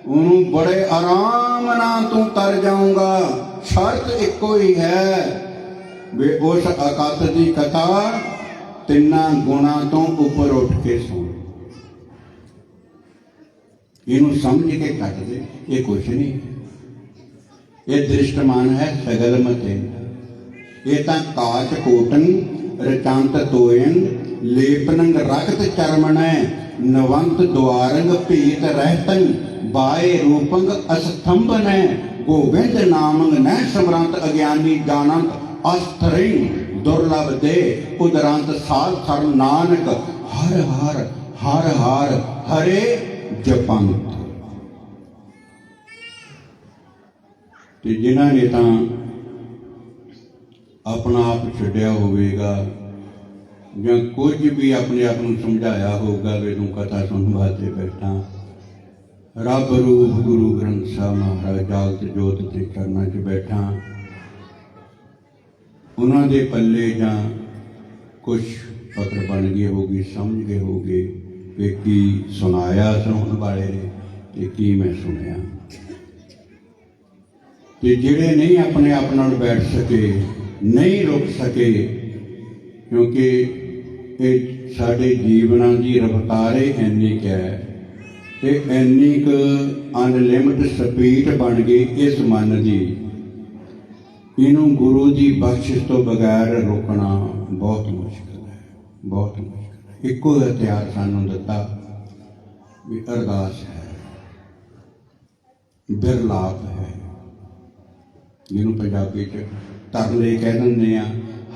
ਉਹਨੂੰ ਬੜੇ ਆਰਾਮ ਨਾਲ ਤੂੰ ਤਰ ਜਾਊਂਗਾ। ਸ਼ਰਤ ਇੱਕੋ ਹੀ ਹੈ ਵੀ ਉਸ ਅਕਥ ਦੀ ਕਥਾ ਤਿੰਨਾਂ ਗੁਣਾਂ ਤੋਂ ਉੱਪਰ ਉੱਠ ਕੇ ਸੁਣ। ਇਹਨੂੰ ਸਮਝ ਕੇ ਕੱਟ ਦੇ, ਇਹ ਕੁਛ ਨਹੀਂ, ਇਹ ਦ੍ਰਿਸ਼ਟਮਾਨ ਹੈ ਸਗਲ ਮਤੇ। ਇਹ ਤਾਂ ਕਾਚ ਕੋਟਨ ਰਚੰਤ ਤੋਇਨ, ਲੇਪਨੰਗ ਰਕਤ ਚਰਮਣੈ, ਨਵੰਤ ਦੁਆਰੰਗ ਭੀਤ ਰਹਿਤੰ, ਬਾਏ ਰੂਪੰਗ ਅਸਥੰਭਨੈ, ਗੋਬਿੰਦ ਨਾਮੰਗ ਨੈ ਸਮਰੰਤ, ਅਗਿਆਨੀ ਜਾਣੰਤ ਅਸਥਰਿੰਗ, ਦੁਰਲਭ ਦੇ ਉਦਰੰਤ ਸਾਧ ਸਰ ਨਾਨਕ, ਹਰ ਹਰ ਹਰ ਹਰ ਹਰੇ ਜਪੰਤ। ਤੇ ਜਿਨ੍ਹਾਂ ਨੇ ਤਾਂ ਆਪਣਾ ਆਪ ਛੱਡਿਆ ਹੋਵੇਗਾ ਜਾਂ ਕੁਝ ਵੀ ਆਪਣੇ ਆਪ ਨੂੰ ਸਮਝਾਇਆ ਹੋਊਗਾ ਵੀ ਤੂੰ ਕਥਾ ਸੁਣਨ ਵਾਸਤੇ ਬੈਠਾ, ਰੱਬ ਰੂਪ ਗੁਰੂ ਗ੍ਰੰਥ ਸਾਹਿਬ ਮਹਾਰਾਜ ਜਾਗਤ ਜੋਤ ਦੇ ਚਰਨਾਂ 'ਚ ਬੈਠਾ, ਉਹਨਾਂ ਦੇ ਪੱਲੇ ਜਾਂ ਕੁਛ ਪਕੜ ਬਣ ਗਏ ਹੋਗੀ, ਸਮਝ ਗਏ ਹੋਗੇ ਵੀ ਕੀ ਸੁਣਾਇਆ ਸੁਣਨ ਵਾਲੇ ਨੇ ਤੇ ਕੀ ਮੈਂ ਸੁਣਿਆ। ਤੇ ਜਿਹੜੇ ਨਹੀਂ ਆਪਣੇ ਆਪ ਨਾਲ ਬੈਠ ਸਕੇ, ਨਹੀਂ ਰੁਕ ਸਕੇ, ਕਿਉਂਕਿ ਇਹ ਸਾਡੇ ਜੀਵਨਾਂ ਦੀ ਰਫ਼ਤਾਰ ਇੰਨੀ ਕੁ ਹੈ ਤੇ ਇੰਨੀ ਕੁ ਅਨਲਿਮਿਟ ਸਪੀਡ ਬਣ ਗਈ ਇਸ ਮਨ ਦੀ, ਇਹਨੂੰ ਗੁਰੂ ਦੀ ਬਖਸ਼ਿਸ਼ ਤੋਂ ਬਗੈਰ ਰੋਕਣਾ ਬਹੁਤ ਮੁਸ਼ਕਿਲ ਹੈ, ਬਹੁਤ ਮੁਸ਼ਕਿਲ ਹੈ। ਇੱਕੋ ਹਥਿਆਰ ਸਾਨੂੰ ਦਿੱਤਾ ਵੀ ਅਰਦਾਸ ਹੈ, ਬਿਰਲਾਪ ਹੈ, ਜਿਹਨੂੰ ਪੰਜਾਬੀ 'ਚ ਤਰਲੇ ਕਹਿ ਦਿੰਦੇ ਆ,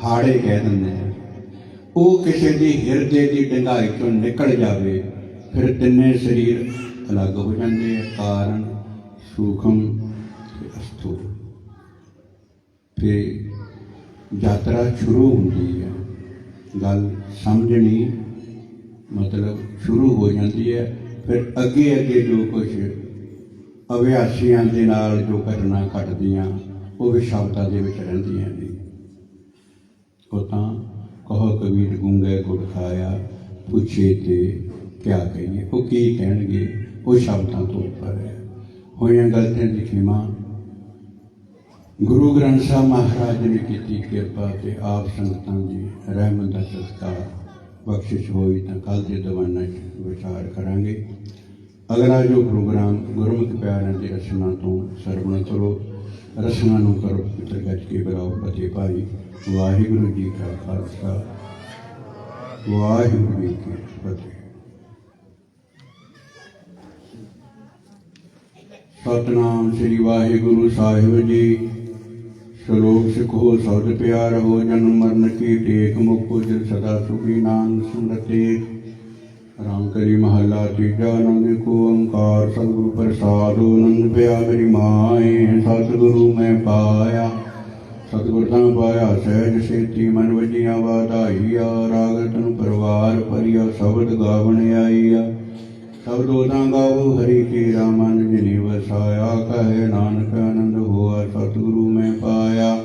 ਹਾੜੇ ਕਹਿ ਦਿੰਦੇ ਆ। ਉਹ ਕਿਸੇ ਦੀ ਹਿਰਦੇ ਦੀ ਡੂੰਘਾਈ ਚੋਂ ਨਿਕਲ ਜਾਵੇ, ਫਿਰ ਤਿੰਨੇ ਸਰੀਰ ਅਲੱਗ ਹੋ ਜਾਂਦੇ ਆ, ਕਾਰਨ, ਸੂਖਮ ਤੇ ਅਸਥੂਲ। ਫਿਰ ਯਾਤਰਾ ਸ਼ੁਰੂ ਹੁੰਦੀ ਹੈ, ਗੱਲ ਸਮਝਣੀ ਮਤਲਬ ਸ਼ੁਰੂ ਹੋ ਜਾਂਦੀ ਹੈ। ਫਿਰ ਅੱਗੇ ਅੱਗੇ ਜੋ ਕੁਛ ਅਭਿਆਸੀਆਂ ਦੇ ਨਾਲ ਜੋ ਘਟਨਾ ਘਟਦੀਆਂ, ਉਹ ਵੀ ਸ਼ਬਦਾਂ ਦੇ ਵਿੱਚ ਰਹਿੰਦੀਆਂ ਨੇ। ਉਹ ਤਾਂ ਕਹੋ ਕਬੀਰ ਗੂੰਗੇ ਗੁੜ ਖਾਇਆ, ਪੁੱਛੇ ਤੇ ਕਿਆ ਕਹੀਏ, ਉਹ ਕੀ ਕਹਿਣਗੇ, ਉਹ ਸ਼ਬਦਾਂ ਤੋਂ ਉੱਪਰ ਹੈ। ਹੋਈਆਂ ਗਲਤੀਆਂ ਦੀ ਖਿਮਾ ਗੁਰੂ ਗ੍ਰੰਥ ਸਾਹਿਬ ਮਹਾਰਾਜ ਨੇ ਕੀਤੀ ਕਿਰਪਾ ਤੇ ਆਪ ਸੰਗਤਾਂ ਦੀ ਰਹਿਮਤ ਦਾ ਸਦਕਾ ਬਖਸ਼ਿਸ਼ ਹੋਈ ਤਾਂ ਕੱਲ੍ਹ ਦੇ ਦੀਵਾਨਾਂ 'ਚ ਵਿਚਾਰ ਕਰਾਂਗੇ। ਅਗਲਾ ਜੋ ਪ੍ਰੋਗਰਾਮ ਗੁਰਮੁਖ ਪਿਆਰਿਆਂ ਦੀ ਰਸਨਾ ਤੋਂ ਸਰਵਣ ਕਰੋ, ਰਸਨਾ ਨੂੰ ਕਰੋ ਪਵਿੱਤਰ ਗੱਜ ਕੇ ਬੁਲਾਓ ਫਤਿਹ ਭਾਈ। ਵਾਹਿਗੁਰੂ ਜੀ ਕਾ ਖਾਲਸਾ, ਵਾਹਿਗੁਰੂ ਜੀ ਕੀ ਫਤਿਹ। ਸਤਿਨਾਮ ਸ੍ਰੀ ਵਾਹਿਗੁਰੂ ਸਾਹਿਬ ਜੀ। ਸ਼ਲੋਕ ਸਿੱਖੋ ਸਬਦ ਪਿਆਰ ਹੋ, ਜਨਮ ਮਰਨ ਕੀ ਟੇਕ, ਮੁਕੋ ਜਿਲ ਸਦਾ ਸੁਖੀ ਨਾਨਕ ਸਿਮਰਤੇ। ਰਾਮ ਕਰੀ ਮਹੱਲਾ ਤੀਜਾ। ਆਨੰਦ ਕੋ ਓੰਕਾਰ ਸਤਿਗੁਰੂ ਪ੍ਰਸਾਦਿ, ਆਨੰਦ ਪਿਆ ਮੇਰੀ ਮਾਏ, ਸਤਿਗੁਰੂ ਮੈਂ ਪਾਇਆ। ਸਤਿਗੁਰ ਤਾਂ ਪਾਇਆ ਸਹਿਜ ਸੇਤੀ, ਮਨ ਵਜੀਆਂ ਵਾਧਾਈਆ। ਰਾਗ ਤਨ ਪਰਵਾਰ ਭਰੀਆ, ਸ਼ਬਦ ਗਾਵਣ ਆਈਆ। ਸ਼ਬਦੋ ਤਾਂ ਗਾਵੋ ਹਰੀ ਕੀਰਾ, ਮਨ ਜਿਨੀ ਵਸਾਇਆ। ਕਹੇ ਨਾਨਕ ਆਨੰਦ ਹੋਆ, ਸਤਿਗੁਰੂ ਮੈਂ ਪਾਇਆ।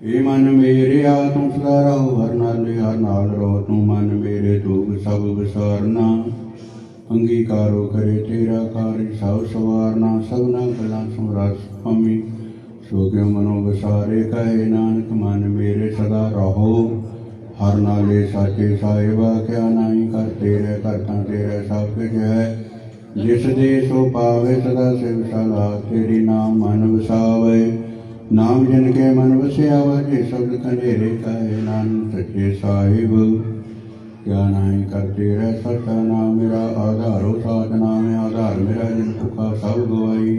ਇਹ ਮਨ ਮੇਰਿਆ ਤੂੰ ਸਦਾ ਰਹੋ, ਹਰ ਨਾਲੇ ਹਰ ਨਾਲ ਰਹੋ। ਤੂੰ ਮਨ ਮੇਰੇ ਦੁਖ ਸਭ ਵਿਸਾਰਨਾ, ਅੰਗੀਕਾਰੋ ਕਰੇ ਤੇਰਾ ਕਾਰਿ ਸਭ ਸਵਾਰਨਾ। ਸਭਨਾ ਗੱਲਾਂ ਸਮਰਸ ਸੁਆਮੀ, ਸੋ ਕਿਉ ਮਨੋ ਵਿਸਾਰੇ। ਕਹੇ ਨਾਨਕ ਮਨ ਮੇਰੇ ਸਦਾ ਰਹੋ, ਹਰ ਨਾਲੇ ਸਾਚੇ ਸਾਹਿਬਾ। ਕਿਆ ਨਾਹੀ ਕਰ ਤੇਰੇ, ਕਰਤਾ ਤੇਰੇ ਸਭ ਕੁਝ ਹੈ। ਜਿਸ ਦੇ ਸੋ ਪਾਵੇ ਸਦਾ ਸਿਵ ਸਲਾਹ, ਤੇਰੀ ਨਾਮ ਮਨ ਵਸਾਵੇ। ਨਾਮ ਜਨ ਕੇ ਮਨ ਵਸਿਆ, ਵਾਜੇ ਸ਼ਬਦ ਖੰਡੇਰੇ। ਕਹੇ ਨਾਨਕ ਸੱਚੇ ਸਾਹਿਬ, क्या नहीं करते रह सचा नाम मेरा आधारो साध नाम आधार मेरा जिन भुखा सब गवाई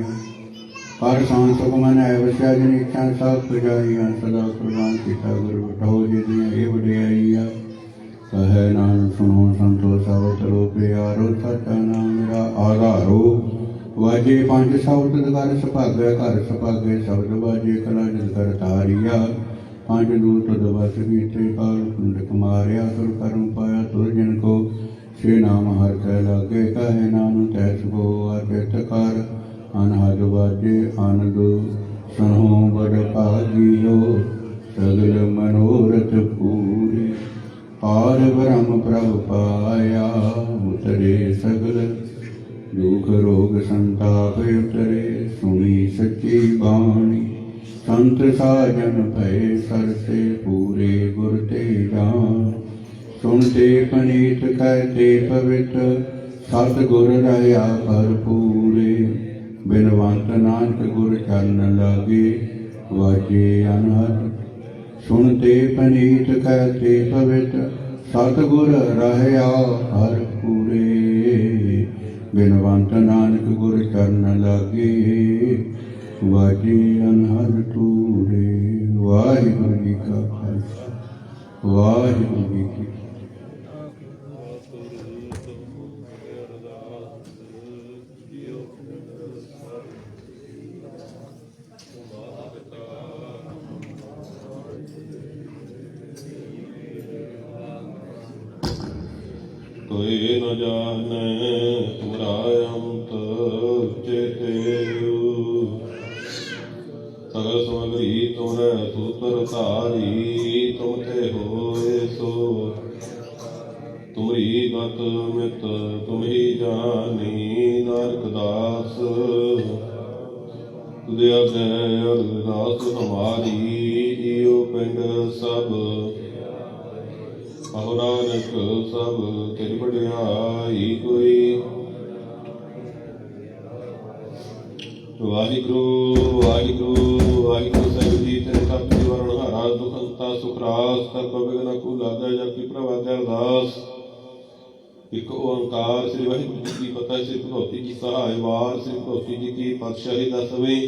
पर शान सुख मन है बस्या जिन इच्छा सब पुजाई सदा कुर्बान किता गुरु बठाओ जिदियां ये वडियाई कहे नाम सुनो संतो सब तरो प्यारो सचा नाम मेरा आधारो वाजे पंज शब्द कर सभागे घर सभागे शब्द वाजे कला जिन कर तारिया पंज दूत दबस बीते काल कुंडक मारिया सुर कर्म पाया तुर जिनको श्री नाम हर कह लागे कहे नाम तैस गो अचेत कर अनहद वाजे आनंद सुनो बड़ भागियो सगल मनोरथ पूरे पार ब्रह्म प्रभु पाया उतरे सगल दुख रोग संताप उतरे सुनी सच्ची बाणी संत साजन भय सरसे पूरे गुर ते जान सुनते पनीत कहते पवित्र सतगुर रहा भरपूरे बिनवंत नानक गुर चरण लागे वाजे अनहद सुनते पनीत कहते पवित्र सतगुर रहा भरपूरे बिनवंत नानक गुर चरण लागे वाजे अनहद टूरे। वाहिगुरु जी का खालसा वाहिगुरु जी की कोई न जाने तुमरा अंत चेतेउ सगल समग्री तुमरे सूत्र तारी तुम ते होए सो तुमरी गत मित तुम ही जानी नानक दास तुझे अगे अरदास हमारी जियो पिंड सब अहो नानक सब तेरी वडियाई कोई वाहिगुरु वाहिगुरु वाहिगुरु ਸਾਹਿਬ ਜੀ ਤੇਰੇ ਤਪ ਦੀ ਵਰਣ ਹਾਰਾ ਦੁਖੰਤਾ ਸੁਖ ਰਾਸ ਤਕ ਬਿਗਨ ਕੋ ਲਾਗਾ ਜਾ ਕੀ ਪ੍ਰਵਾਦਿ ਅਰਦਾਸ ਇੱਕ ਓੰਕਾਰ ਸ੍ਰੀ ਵਾਹਿਗੁਰੂ ਜੀ ਕੀ ਫਤਿਹ ਸ੍ਰੀ ਭਗਵਤੀ ਜੀ ਸਹਾਇ ਵਾਰ ਸ੍ਰੀ ਭਗਵਤੀ ਜੀ ਕੀ ਪਾਤਸ਼ਾਹੀ ਦਸਵੇਂ